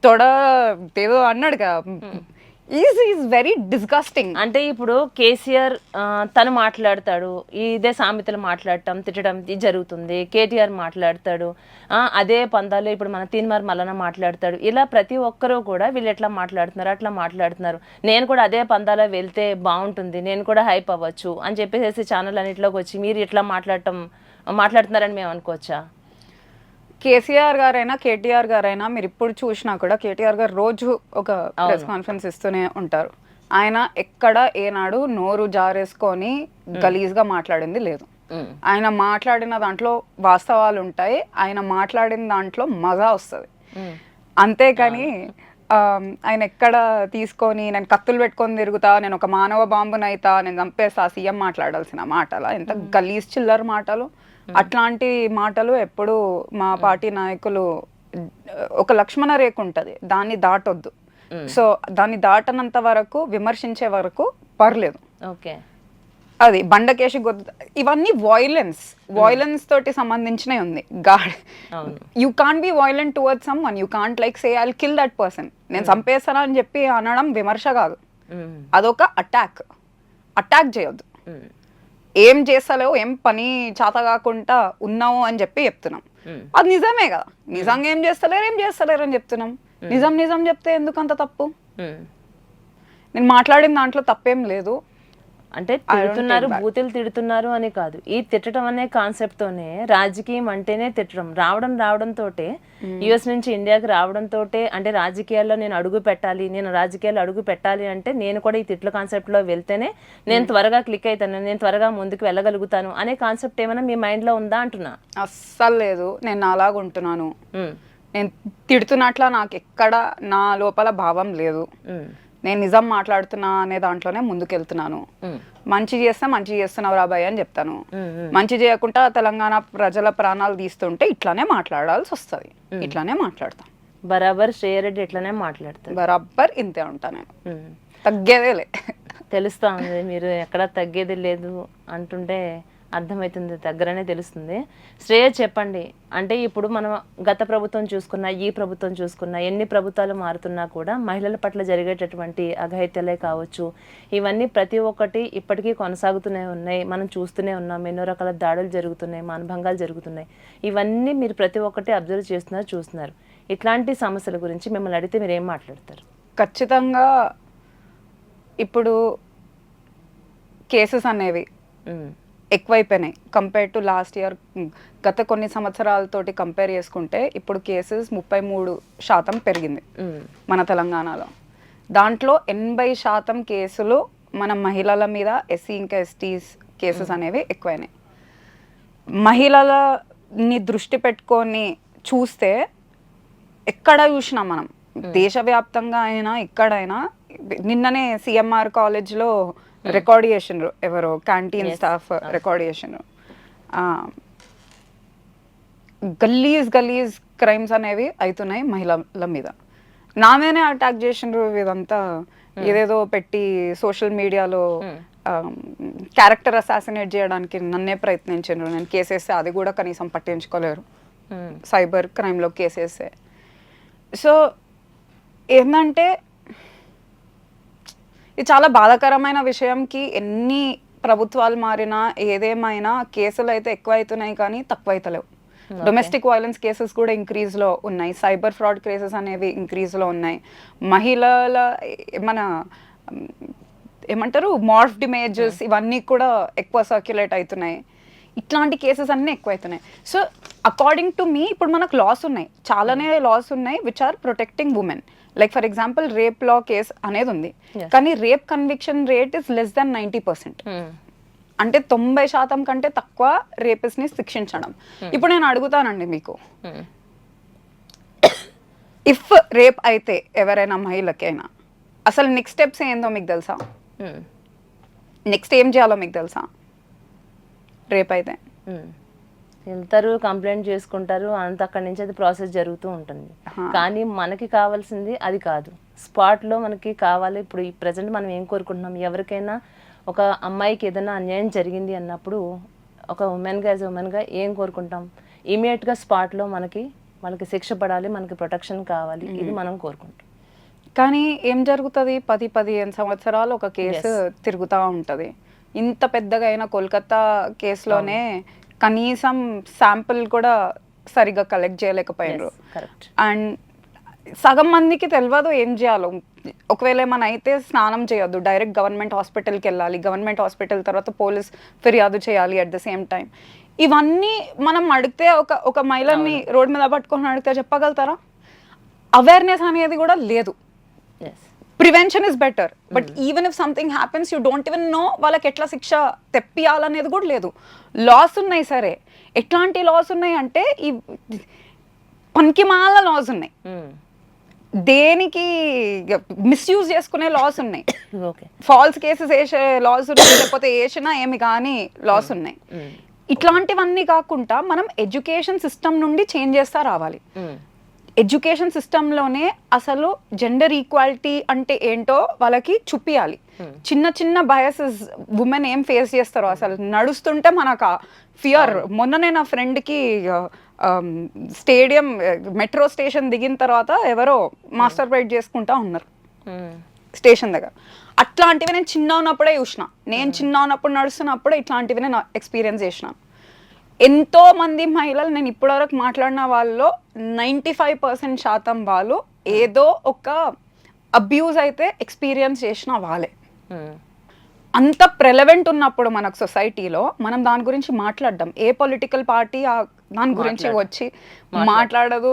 తొడ ఏదో అన్నాడు కదా. Is very disgusting. అంటే ఇప్పుడు కేసీఆర్ తను మాట్లాడతాడు, ఇదే సామెతలు మాట్లాడటం తిట్టడం ఇది జరుగుతుంది. కేటీఆర్ మాట్లాడతాడు, అదే పందాలు ఇప్పుడు మన తీన్మార్ మల్లన్న మాట్లాడతాడు. ఇలా ప్రతి ఒక్కరూ కూడా వీళ్ళు ఎట్లా మాట్లాడుతున్నారు అట్లా మాట్లాడుతున్నారు. నేను కూడా అదే పందాలో వెళ్తే బాగుంటుంది, నేను కూడా హైప్ అవ్వచ్చు అని చెప్పేసి ఛానల్ అన్నింటిలోకి వచ్చి మీరు ఇట్లా మాట్లాడుతున్నారని మేము అనుకోవచ్చా? కేసీఆర్ గారైనా కేటీఆర్ గారైనా మీరు ఇప్పుడు చూసినా కూడా కేటీఆర్ గారు రోజు ఒక ప్రెస్ కాన్ఫరెన్స్ ఇస్తూనే ఉంటారు. ఆయన ఎక్కడ ఏనాడు నోరు జారేసుకొని గలీజ్గా మాట్లాడింది లేదు. ఆయన మాట్లాడిన దాంట్లో వాస్తవాలు ఉంటాయి, ఆయన మాట్లాడిన దాంట్లో మజా వస్తుంది. అంతేకాని ఆయన ఎక్కడ తీసుకొని నేను కత్తులు పెట్టుకొని తిరుగుతా, నేను ఒక మానవ బాంబునైతా, నేను చంపేస్తా, సీఎం మాట్లాడాల్సిన మాటల ఎంత గలీజ్ చిల్లర మాటలు. అట్లాంటి మాటలు ఎప్పుడు మా పార్టీ నాయకులు ఒక లక్ష్మణ రేఖ ఉంటుంది, దాన్ని దాటొద్దు. సో దాన్ని దాటనంత వరకు విమర్శించే వరకు పర్లేదు. ఓకే, అది బండకేసి ఇవన్నీ వాయిలెన్స్ తోటి సంబంధించినవి ఉంది. You can't be violent towards some one. You can't like say I'll kill that person. నేను చంపేస్తానా అని చెప్పి అనడం విమర్శ కాదు, అదొక అటాక్ చేయొద్దు. ఏం చేస్తలేవు, ఏం పని చేత కాకుండా ఉన్నావు అని చెప్పి చెప్తున్నాం. అది నిజమే కదా, నిజంగా ఏం చేస్తలేరు అని చెప్తున్నాం. నిజం చెప్తే ఎందుకు అంత తప్పు? నేను మాట్లాడిన దాంట్లో తప్పేం లేదు. అంటే తిడుతున్నారు, బూతులు తిడుతున్నారు అని కాదు, ఈ తిట్టడం అనే కాన్సెప్ట్ తోనే రాజకీయం అంటేనే తిట్టడం. రావడంతో యుఎస్ నుంచి ఇండియాకి రావడంతో అంటే రాజకీయాల్లో నేను రాజకీయాల్లో అడుగు పెట్టాలి అంటే నేను కూడా ఈ తిట్ల కాన్సెప్ట్ లో వెళ్తేనే నేను త్వరగా క్లిక్ అవుతాను, నేను త్వరగా ముందుకు వెళ్ళగలుగుతాను అనే కాన్సెప్ట్ ఏమైనా మీ మైండ్ లో ఉందా అంటున్నా? అస్సలు లేదు. నేను అలాగ ఉంటున్నాను. నేను తిడుతున్నట్లా నాకు ఎక్కడ నా లోపల భావం లేదు. నేను నిజం మాట్లాడుతున్నా అనే దాంట్లోనే ముందుకెళ్తున్నాను. మంచి చేస్తే మంచి చేస్తున్నావు రాబాయ్ అని చెప్తాను. మంచి చేయకుండా తెలంగాణ ప్రజల ప్రాణాలు తీస్తుంటే ఇట్లానే మాట్లాడాల్సి వస్తుంది. ఇట్లానే మాట్లాడతాను. బరాబర్ శ్రేయారెడ్డి ఇట్లానే మాట్లాడతాను. బరాబర్ ఇంతే ఉంటా నేను, తగ్గేదేలే. తెలుస్తా ఉంది మీరు ఎక్కడా తగ్గేది లేదు అంటుంటే అర్థమవుతుంది, దగ్గరనే తెలుస్తుంది. శ్రేయ చెప్పండి, అంటే ఇప్పుడు మనం గత ప్రభుత్వం చూసుకున్నా ఈ ప్రభుత్వం చూసుకున్నా ఎన్ని ప్రభుత్వాలు మారుతున్నా కూడా మహిళల పట్ల జరిగేటటువంటి అఘాయిత్యాలే కావచ్చు, ఇవన్నీ ప్రతి ఒక్కటి ఇప్పటికీ కొనసాగుతూనే ఉన్నాయి. మనం చూస్తూనే ఉన్నాం, ఎన్నో రకాల దాడులు జరుగుతున్నాయి, మానభంగాలు జరుగుతున్నాయి. ఇవన్నీ మీరు ప్రతి ఒక్కటి అబ్జర్వ్ చూస్తున్నారు. ఇట్లాంటి సమస్యల గురించి మిమ్మల్ని అడిగితే మీరు ఏం మాట్లాడతారు? ఖచ్చితంగా ఇప్పుడు కేసెస్ అనేవి ఎక్కువైపోయినాయి కంపేర్ టు లాస్ట్ ఇయర్. గత కొన్ని సంవత్సరాలతోటి కంపేర్ చేసుకుంటే ఇప్పుడు కేసెస్ 33% పెరిగింది మన తెలంగాణలో. దాంట్లో 80% కేసులు మన మహిళల మీద, ఎస్సీ ఇంకా ఎస్టీస్ కేసెస్ అనేవి ఎక్కువైనాయి. మహిళలని దృష్టి పెట్టుకొని చూస్తే ఎక్కడ చూసినా మనం దేశవ్యాప్తంగా అయినా ఎక్కడైనా, నిన్ననే సిఎంఆర్ కాలేజ్లో రికార్డ్ చేసిండ్రు, ఎవరో క్యాంటీన్ స్టాఫ్ రికార్డ్ చేసిండ్రు. గలీజ్ క్రైమ్స్ అనేవి అవుతున్నాయి మహిళల మీద. నా మీదనే అటాక్ చేసిండ్రు. ఇదంతా ఏదేదో పెట్టి సోషల్ మీడియాలో క్యారెక్టర్ అసాసినేట్ చేయడానికి నన్నే ప్రయత్నించారు. నేను కేసేస్తే అది కూడా కనీసం పట్టించుకోలేరు, సైబర్ క్రైమ్లో కేసేస్తే. సో ఏంటంటే ఇది చాలా బాధాకరమైన విషయంకి ఎన్ని ప్రభుత్వాలు మారినా ఏదేమైనా కేసులు అయితే ఎక్కువ అవుతున్నాయి కానీ తక్కువ అవుతలేవు. డొమెస్టిక్ వైలెన్స్ కేసెస్ కూడా ఇంక్రీజ్లో ఉన్నాయి, సైబర్ ఫ్రాడ్ కేసెస్ అనేవి ఇంక్రీజ్లో ఉన్నాయి, మహిళల మన ఏమంటారు మార్ఫ్డ్ ఇమేజెస్ ఇవన్నీ కూడా ఎక్కువ సర్క్యులేట్ అవుతున్నాయి. ఇట్లాంటి కేసెస్ అన్నీ ఎక్కువ అవుతున్నాయి. సో అకార్డింగ్ టు మీ ఇప్పుడు మనకు లాస్ ఉన్నాయి, చాలానే లాస్ ఉన్నాయి which are protecting women. Like for example rape law case అనేది ఉంది, కానీ rape conviction rate is less than 90%. అంటే 90% కంటే తక్కువ రేపిస్ట్ని శిక్షించడం. ఇప్పుడు నేను అడుగుతానండి మీకు, ఇఫ్ రేప్ అయితే ఎవరైనా మహిళకైనా అసలు నెక్స్ట్ స్టెప్స్ ఏందో మీకు తెలుసా? నెక్స్ట్ ఏం చేయాలో మీకు తెలుసా? రేప్ అయితే వెళ్తారు, కంప్లైంట్ చేసుకుంటారు, అంత అక్కడి నుంచి అది ప్రాసెస్ జరుగుతూ ఉంటుంది. కానీ మనకి కావాల్సింది అది కాదు, స్పాట్లో మనకి కావాలి. ఇప్పుడు ఈ ప్రజెంట్ మనం ఏం కోరుకుంటున్నాం, ఎవరికైనా ఒక అమ్మాయికి ఏదైనా అన్యాయం జరిగింది అన్నప్పుడు ఒక ఉమెన్గా యాజ్ ఉమెన్గా ఏం కోరుకుంటాం? ఇమీడియట్గా స్పాట్లో మనకి శిక్ష పడాలి, మనకి ప్రొటెక్షన్ కావాలి, ఇది మనం కోరుకుంటాం. కానీ ఏం జరుగుతుంది, 10-15 సంవత్సరాలు ఒక కేసు తిరుగుతూ ఉంటుంది. ఇంత పెద్దగా అయిన కోల్కతా కేసులోనే కనీసం శాంపుల్ కూడా సరిగ్గా కలెక్ట్ చేయలేకపోయారు. అండ్ సగం మందికి తెలియదు ఏం చేయాలో. ఒకవేళ ఏమైనా అయితే స్నానం చేయొద్దు, డైరెక్ట్ గవర్నమెంట్ హాస్పిటల్కి వెళ్ళాలి, గవర్నమెంట్ హాస్పిటల్ తర్వాత పోలీస్ ఫిర్యాదు చేయాలి అట్ ద సేమ్ టైం. ఇవన్నీ మనం అడిగితే ఒక మహిళని రోడ్ మీద పట్టుకొని అడిగితే చెప్పగలుగుతారా? అవేర్నెస్ అనేది కూడా లేదు. Prevention is better, but even if something happens you don't even know వాళ్ళకి ఎట్లా శిక్ష తెప్పియాలనేది కూడా లేదు. లాస్ ఉన్నాయి, సరే ఎట్లాంటి లాస్ ఉన్నాయి అంటే ఈ పనికిమాల లాస్ ఉన్నాయి, దేనికి మిస్యూజ్ చేసుకునే లాస్ ఉన్నాయి, ఫాల్స్ కేసెస్ వేసే లాస్ ఉన్నాయి, లేకపోతే వేసినా ఏమి కానీ లాస్ ఉన్నాయి. ఇట్లాంటివన్నీ కాకుండా మనం ఎడ్యుకేషన్ సిస్టమ్ నుండి చేంజ్ చేస్తా రావాలి. ఎడ్యుకేషన్ సిస్టంలోనే అసలు జెండర్ ఈక్వాలిటీ అంటే ఏంటో వాళ్ళకి చూపియాలి. చిన్న చిన్న బయాసెస్ ఉమెన్ ఏం ఫేస్ చేస్తారో అసలు నడుస్తుంటే మనకు ఫియర్. మొన్ననే నా ఫ్రెండ్కి స్టేడియం మెట్రో స్టేషన్ దిగిన తర్వాత ఎవరో మాస్టర్ బైట్ చేసుకుంటా ఉన్నారు స్టేషన్ దగ్గర. అట్లాంటివి నేను చిన్న ఉన్నప్పుడే చూసిన. నేను చిన్న ఉన్నప్పుడు నడుస్తున్నప్పుడే ఇట్లాంటివి నేను ఎక్స్పీరియన్స్ చేసినాను. ఎంతో మంది మహిళలు నేను ఇప్పటివరకు మాట్లాడిన వాళ్ళలో 95% శాతం వాళ్ళు ఏదో ఒక అబ్యూజ్ అయితే ఎక్స్పీరియన్స్ చేసిన వాళ్ళే. అంత ప్రెలవెంట్ ఉన్నప్పుడు మనకు సొసైటీలో మనం దాని గురించి మాట్లాడడం, ఏ పొలిటికల్ పార్టీ దాని గురించి వచ్చి మాట్లాడదు.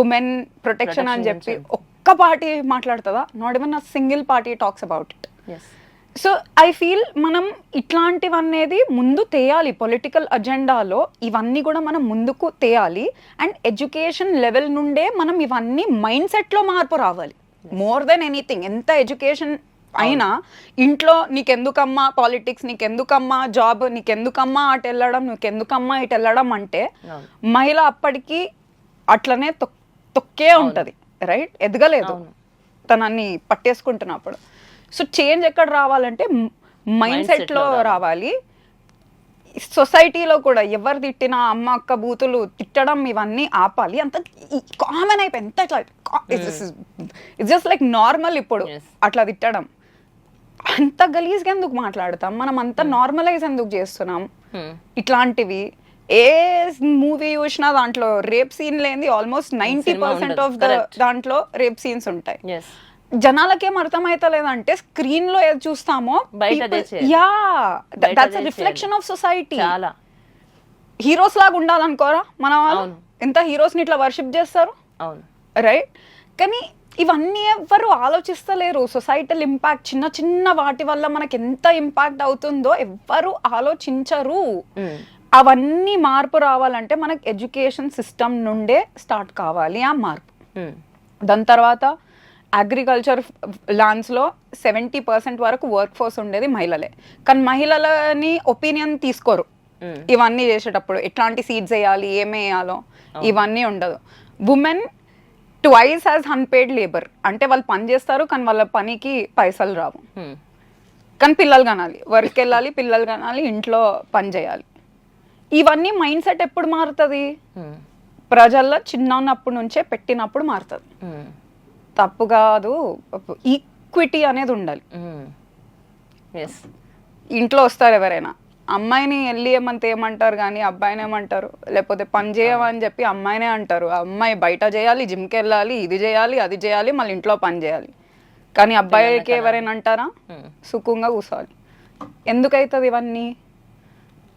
ఉమెన్ ప్రొటెక్షన్ అని చెప్పి ఒక్క పార్టీ మాట్లాడుతుందా? Not even a single party talks about it. So I feel మనం ఇట్లాంటివన్నీ ముందు తేయాలి, పొలిటికల్ అజెండాలో ఇవన్నీ కూడా మనం ముందుకు తేయాలి. అండ్ ఎడ్యుకేషన్ లెవెల్ నుండే మనం ఇవన్నీ మైండ్ సెట్లో మార్పు రావాలి. మోర్ దెన్ ఎనీథింగ్, ఎంత ఎడ్యుకేషన్ అయినా ఇంట్లో నీకెందుకమ్మా పాలిటిక్స్, నీకెందుకమ్మా జాబ్, నీకెందుకమ్మా అటు వెళ్ళడం, నీకెందుకమ్మా ఇటు వెళ్ళడం అంటే మహిళ అప్పటికి అట్లనే తొక్కే ఉంటుంది, రైట్? ఎదగలేదు తనని పట్టేసుకుంటున్నప్పుడు. సో చేంజ్ ఎక్కడ రావాలంటే మైండ్ సెట్లో రావాలి. సొసైటీలో కూడా ఎవరు తిట్టినా అమ్మ అక్క బూతులు తిట్టడం ఇవన్నీ ఆపాలి. అంత కామన్ అయిపోయింది, ఎంత ఇట్లా ఇట్స్ జస్ట్ లైక్ నార్మల్. ఇప్పుడు అట్లా తిట్టడం అంత గలీజ్గా ఎందుకు మాట్లాడతాం మనం? అంత నార్మలైజ్ ఎందుకు చేస్తున్నాం ఇట్లాంటివి? ఏ మూవీ చూసినా దాంట్లో రేప్ సీన్ లేని ఆల్మోస్ట్ 90% ఆఫ్ ద దాంట్లో రేప్ సీన్స్ ఉంటాయి. జనాలకేం అర్థమైతలేదంటే స్క్రీన్ లో ఏది చూస్తామో yeah that's a reflection of society. Heroes లాగా ఉండాలనుకోరా మన వాళ్ళు? ఎంత హీరోస్ ని ఇట్లా వర్షిప్ చేస్తారు, రైట్? కానీ ఇవన్నీ ఎవ్వరు ఆలోచిస్తలేరు. సొసైటల్ ఇంపాక్ట్ చిన్న చిన్న వాటి వల్ల మనకి ఎంత ఇంపాక్ట్ అవుతుందో ఎవ్వరు ఆలోచించరు. అవన్నీ మార్పు రావాలంటే మనకి ఎడ్యుకేషన్ సిస్టమ్ నుండే స్టార్ట్ కావాలి ఆ మార్పు. దాని తర్వాత అగ్రికల్చర్ ల్యాండ్స్లో 70% వరకు వర్క్ ఫోర్స్ ఉండేది మహిళలే. కానీ మహిళలని ఒపీనియన్ తీసుకోరు ఇవన్నీ చేసేటప్పుడు. ఎట్లాంటి సీడ్స్ వేయాలి, ఏమి వేయాలో ఇవన్నీ ఉండదు. Women twice as unpaired labour, అంటే వాళ్ళు పని చేస్తారు కానీ వాళ్ళ పనికి పైసలు రావు. కానీ పిల్లలు కనాలి, వర్క్ వెళ్ళాలి, పిల్లలు కనాలి, ఇంట్లో పని చేయాలి. ఇవన్నీ మైండ్ సెట్ ఎప్పుడు మారుతుంది? ప్రజల్లో చిన్న ఉన్నప్పటి నుంచే పెట్టినప్పుడు మారుతుంది. తప్పు కాదు, ఈక్విటీ అనేది ఉండాలి. ఇంట్లో వస్తారు ఎవరైనా, అమ్మాయిని వెళ్ళి ఏమంత ఏమంటారు కానీ అబ్బాయిని ఏమంటారు, లేకపోతే పని చేయమని చెప్పి అమ్మాయినే అంటారు. అమ్మాయి బయట చేయాలి, జిమ్కి వెళ్ళాలి, ఇది చేయాలి, అది చేయాలి, మళ్ళీ ఇంట్లో పని చేయాలి. కానీ అబ్బాయికి ఎవరైనా అంటారా? సుఖంగా కూర్చోవాలి. ఎందుకైతుంది ఇవన్నీ?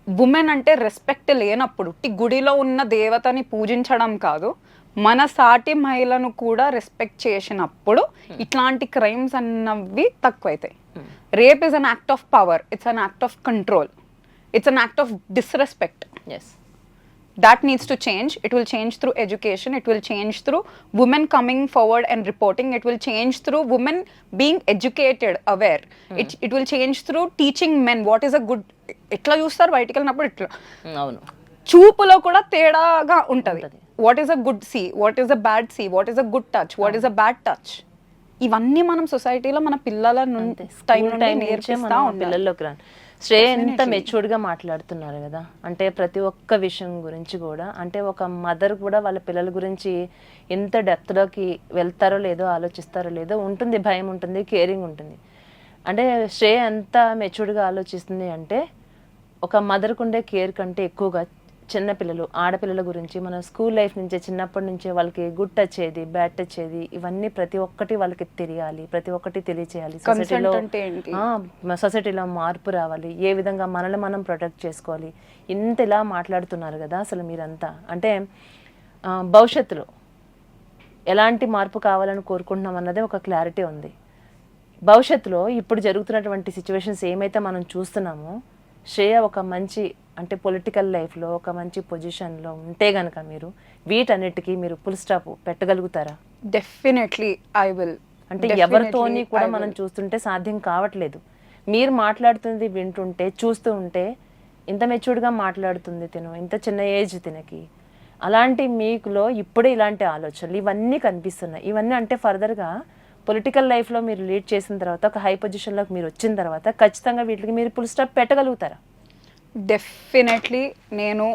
ఉమెన్ అంటే రెస్పెక్ట్ లేనప్పుడు, గుడిలో ఉన్న దేవతని పూజించడం కాదు, మన సాటి మహిళను కూడా రెస్పెక్ట్ చేసినప్పుడు ఇట్లాంటి క్రైమ్స్ అన్నవి తక్కువైతాయి. Rape is an act of power, it's an act of control, it's an act of disrespect. Yes, that needs to change. It will change through education, it will change through women coming forward and reporting, it will change through women being educated, aware. It will change through teaching men what is a good, ఎట్లా చూస్తారు బయటికి వెళ్ళినప్పుడు, ఇట్లా అవును, చూపులో కూడా తేడాగా ఉంటది. What is a good see, what is a bad see, what is a good touch, what is a bad touch. ఇవన్నీ మనం సొసైటీలో మన పిల్లల టైం నేర్పిస్తా ఉండాలి. పిల్లల్లోకి రా. శ్రేయ ఎంత మెచ్యూర్డ్గా మాట్లాడుతున్నారు కదా, అంటే ప్రతి ఒక్క విషయం గురించి కూడా, అంటే ఒక మదర్ కూడా వాళ్ళ పిల్లల గురించి ఎంత డెప్త్లోకి వెళ్తారో లేదో, ఆలోచిస్తారో లేదో ఉంటుంది, భయం ఉంటుంది, కేరింగ్ ఉంటుంది. అంటే శ్రేయ ఎంత మెచ్యూర్డ్గా ఆలోచిస్తుంది అంటే, ఒక మదర్కు ఉండే కేర్ కంటే ఎక్కువగా చిన్నపిల్లలు, ఆడపిల్లల గురించి మన స్కూల్ లైఫ్ నుంచే, చిన్నప్పటి నుంచే వాళ్ళకి గుడ్ టచ్ ఏది, బ్యాడ్ టచ్ ఏది, ఇవన్నీ ప్రతి ఒక్కటి వాళ్ళకి తెలియాలి, ప్రతి ఒక్కటి తెలియచేయాలి. సొసైటీలో మార్పు రావాలి, ఏ విధంగా మనల్ని మనం ప్రొటెక్ట్ చేసుకోవాలి. ఇంత ఇలా మాట్లాడుతున్నారు కదా అసలు మీరంతా. అంటే భవిష్యత్తులో ఎలాంటి మార్పు కావాలని కోరుకుంటున్నాం అన్నదే ఒక క్లారిటీ ఉంది. భవిష్యత్తులో ఇప్పుడు జరుగుతున్నటువంటి సిచ్యువేషన్స్ ఏమైతే మనం చూస్తున్నామో, శ్రేయ ఒక మంచి, అంటే పొలిటికల్ లైఫ్లో ఒక మంచి పొజిషన్లో ఉంటే గనక మీరు వీటన్నిటికీ మీరు ఫుల్ స్టాప్ పెట్టగలుగుతారా? Definitely I will. అంటే ఎవరితోని కూడా మనం చూస్తుంటే సాధ్యం కావట్లేదు. మీరు మాట్లాడుతుంది వింటుంటే, చూస్తూ ఉంటే, ఇంత మెచ్యూర్డ్గా మాట్లాడుతుంది తిను, ఇంత చిన్న ఏజ్ తినకి. అలాంటి మీకులో ఇప్పుడే ఇలాంటి ఆలోచనలు ఇవన్నీ కనిపిస్తున్నాయి. ఇవన్నీ అంటే ఫర్దర్గా పొలిటికల్ లైఫ్లో మీరు లీడ్ చేసిన తర్వాత, ఒక హై పొజిషన్లోకి మీరు వచ్చిన తర్వాత ఖచ్చితంగా వీటికి మీరు ఫుల్ స్టాప్ పెట్టగలుగుతారా? డెఫినెట్లీ నేను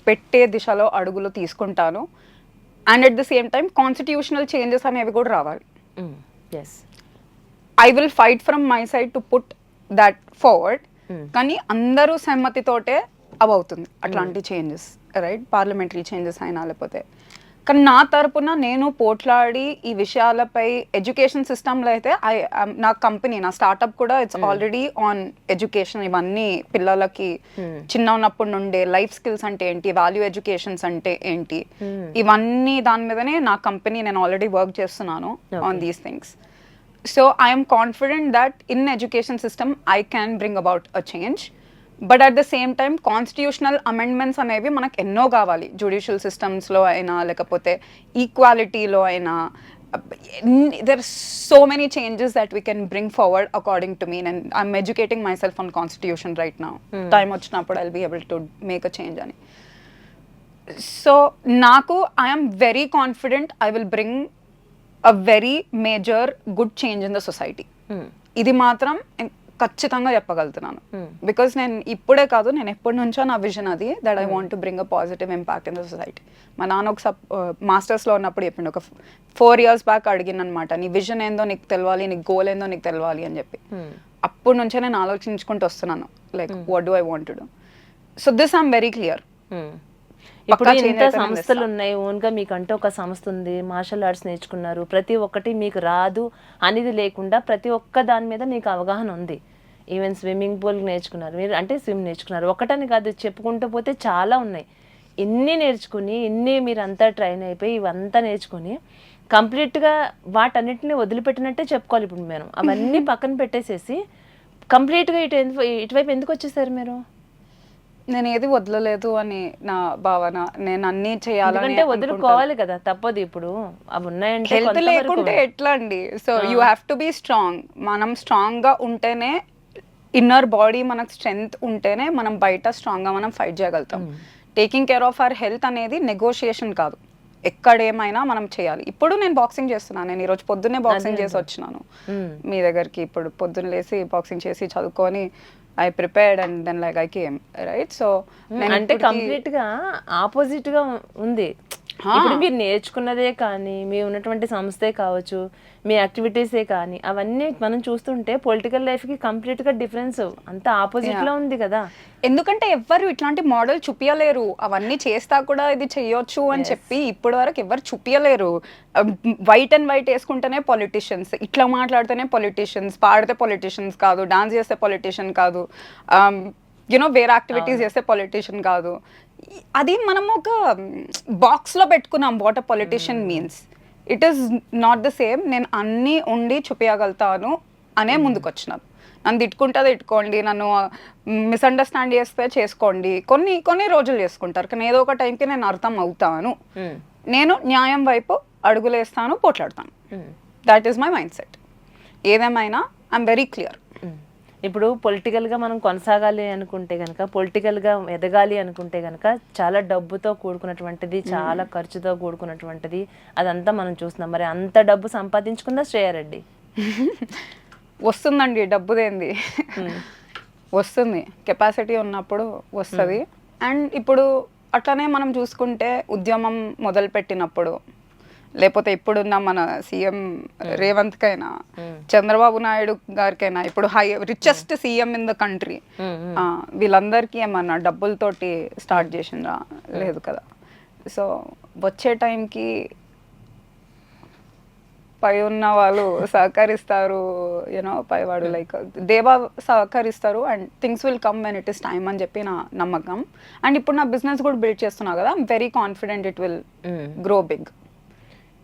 పెట్టే దిశలో అడుగులు తీసుకుంటాను. And at the same time constitutional changes అనేవి కూడా రావాలి. Yes, I will fight from my side to put that forward. కానీ అందరూ సమ్మతితోటే అవుతుంది అట్లాంటి చేంజెస్, రైట్? పార్లమెంటరీ చేంజెస్ అయినా లేకపోతే. కానీ నా తరపున నేను పోట్లాడి ఈ విషయాలపై, ఎడ్యుకేషన్ సిస్టంలో అయితే నా కంపెనీ, నా స్టార్ట్అప్ కూడా ఇట్స్ ఆల్రెడీ ఆన్ ఎడ్యుకేషన్. ఇవన్నీ పిల్లలకి చిన్న ఉన్నప్పటి నుండే లైఫ్ స్కిల్స్ అంటే ఏంటి, వాల్యూ ఎడ్యుకేషన్స్ అంటే ఏంటి, ఇవన్నీ దాని మీదనే నా కంపెనీ, నేను ఆల్రెడీ వర్క్ చేస్తున్నాను on these things. So I'm confident that in education system I can bring about a change. But at the same time constitutional amendments అనేవి మనకు ఎన్నో కావాలి. జ్యుడిషియల్ సిస్టమ్స్లో అయినా, లేకపోతే ఈక్వాలిటీలో అయినా. there are so many changes that we can bring forward according to me, and I'm educating myself on constitution right now. Time vachinappudu I'll be able to make a change ani. So naku I am very confident I will bring a very major good change in the society. ఇది మాత్రం ఖచ్చితంగా చెప్పగలుగుతున్నాను. Because నేను ఇప్పుడే కాదు, నేను ఎప్పటి నుంచో నా విజన్ అది, that I want to bring a positive impact in the society. మా నాన్న ఒక మాస్టర్స్లో ఉన్నప్పుడు చెప్పిండు, ఒక 4 years బ్యాక్ అడిగినమాట, నీ విజన్ ఏందో నీకు తెలవాలి, నీ గోల్ ఏందో నీకు తెలవాలి అని చెప్పి. అప్పటి నుంచే నేను ఆలోచించుకుంటూ వస్తున్నాను, like what do I want to do. So this I'm very clear. ఇప్పుడు ఇంత సంస్థలు ఉన్నాయి, ఓన్గా మీకంటే ఒక సంస్థ ఉంది, మార్షల్ ఆర్ట్స్ నేర్చుకున్నారు, ప్రతి ఒక్కటి మీకు రాదు అనేది లేకుండా ప్రతి ఒక్క దాని మీద మీకు అవగాహన ఉంది. ఈవెన్ స్విమ్మింగ్ పూల్ నేర్చుకున్నారు మీరు, అంటే స్విమ్ నేర్చుకున్నారు. ఒకటని కాదు, చెప్పుకుంటూ పోతే చాలా ఉన్నాయి. ఇన్ని నేర్చుకుని, ఇన్ని మీరు అంతా ట్రైన్ అయిపోయి ఇవంతా నేర్చుకుని కంప్లీట్గా వాటన్నిటిని వదిలిపెట్టినట్టే చెప్పుకోవాలి. ఇప్పుడు మేము అవన్నీ పక్కన పెట్టేసేసి కంప్లీట్గా ఇటువైపు ఎందుకు వచ్చేసారు మీరు? నేను ఏది వదలలేదు అని నా భావన. నేను అన్ని చేయాలంటే వదులుకోవాలి కదా, తప్పదు. ఇప్పుడు అవి ఉన్నాయంటే హెల్త్ లేకుంటే ఎట్లా అండి? So you have to be strong. మనం స్ట్రాంగ్ గా ఉంటేనే, ఇన్నర్ బాడీ మనకు స్ట్రెంగ్త్ ఉంటేనే మనం బయట స్ట్రాంగ్ గా మనం ఫైట్ చేయగలుగుతాం. Taking care of our health అనేది నెగోషియేషన్ కాదు, ఎక్కడేమైనా మనం చేయాలి. ఇప్పుడు నేను బాక్సింగ్ చేస్తున్నాను, నేను ఈరోజు పొద్దున్నే బాక్సింగ్ చేసి వచ్చినాను మీ దగ్గరికి. ఇప్పుడు పొద్దున్న లేసి బాక్సింగ్ చేసి చదువుకొని I prepared and then like I came right. So అంటే కంప్లీట్ గా ఆపోజిట్ గా ఉంది. ఇప్పుడు మీరు నేర్చుకున్నదే కానీ, మీ ఉన్నటువంటి సంస్థే కావచ్చు, మీ యాక్టివిటీసే కానీ, అవన్నీ మనం చూస్తుంటే పొలిటికల్ లైఫ్ కి కంప్లీట్ గా డిఫరెన్స్ అంత ఆపోజిట్ లో ఉంది కదా. ఎందుకంటే ఎవ్వరు ఇట్లాంటి మోడల్ చూపించలేరు. అవన్నీ చేస్తా కూడా ఇది చెయ్యొచ్చు అని చెప్పి ఇప్పటి వరకు ఎవరు చూపించలేరు. వైట్ అండ్ వైట్ వేసుకుంటేనే పొలిటీషియన్స్, ఇట్లా మాట్లాడితేనే పొలిటీషియన్స్, పాడితే పొలిటీషియన్స్ కాదు, డాన్స్ చేస్తే పొలిటీషియన్ కాదు, యూనో వేరే యాక్టివిటీస్ చేస్తే పొలిటీషియన్ కాదు. అది మనం ఒక బాక్స్లో పెట్టుకున్నాం what a politician means. It is not the same. నేను అన్నీ ఉండి చూపించగలుగుతాను అనే ముందుకు వచ్చినాను. నన్ను తిట్టుకుంటే తిట్టుకోండి, నన్ను మిస్అండర్స్టాండ్ చేస్తే చేసుకోండి, కొన్ని రోజులు చేసుకుంటారు, కానీ ఏదో ఒక టైంకి నేను అర్థం అవుతాను, నేను న్యాయం వైపు అడుగులేస్తాను, పోట్లాడతాను. That is my mind set. ఏదేమైనా ఐఎమ్ వెరీ క్లియర్. ఇప్పుడు పొలిటికల్గా మనం కొనసాగాలి అనుకుంటే కనుక, పొలిటికల్గా ఎదగాలి అనుకుంటే కనుక చాలా డబ్బుతో కూడుకున్నటువంటిది, చాలా ఖర్చుతో కూడుకున్నటువంటిది, అదంతా మనం చూస్తున్నాం. మరి అంత డబ్బు సంపాదించుకుందా శ్రేయారెడ్డి? వస్తుందండి, డబ్బుదేంది వస్తుంది, కెపాసిటీ ఉన్నప్పుడు వస్తుంది. అండ్ ఇప్పుడు అట్లనే మనం చూసుకుంటే ఉద్యమం మొదలు పెట్టినప్పుడు, లేకపోతే ఇప్పుడున్న మన సీఎం రేవంత్కైనా, చంద్రబాబు నాయుడు గారికైనా, ఇప్పుడు richest CM in the country, వీళ్ళందరికీ ఏమన్నా డబ్బులతోటి స్టార్ట్ చేసిందా? లేదు కదా. సో వచ్చే టైంకి పై ఉన్న వాళ్ళు సహకరిస్తారు, యూనో పైవాడు లైక్ దేవా సహకరిస్తారు and things will come when it is time అని చెప్పి నా నమ్మకం. అండ్ ఇప్పుడు నా బిజినెస్ కూడా బిల్డ్ చేస్తున్నా కదా, I'm very confident it will grow big.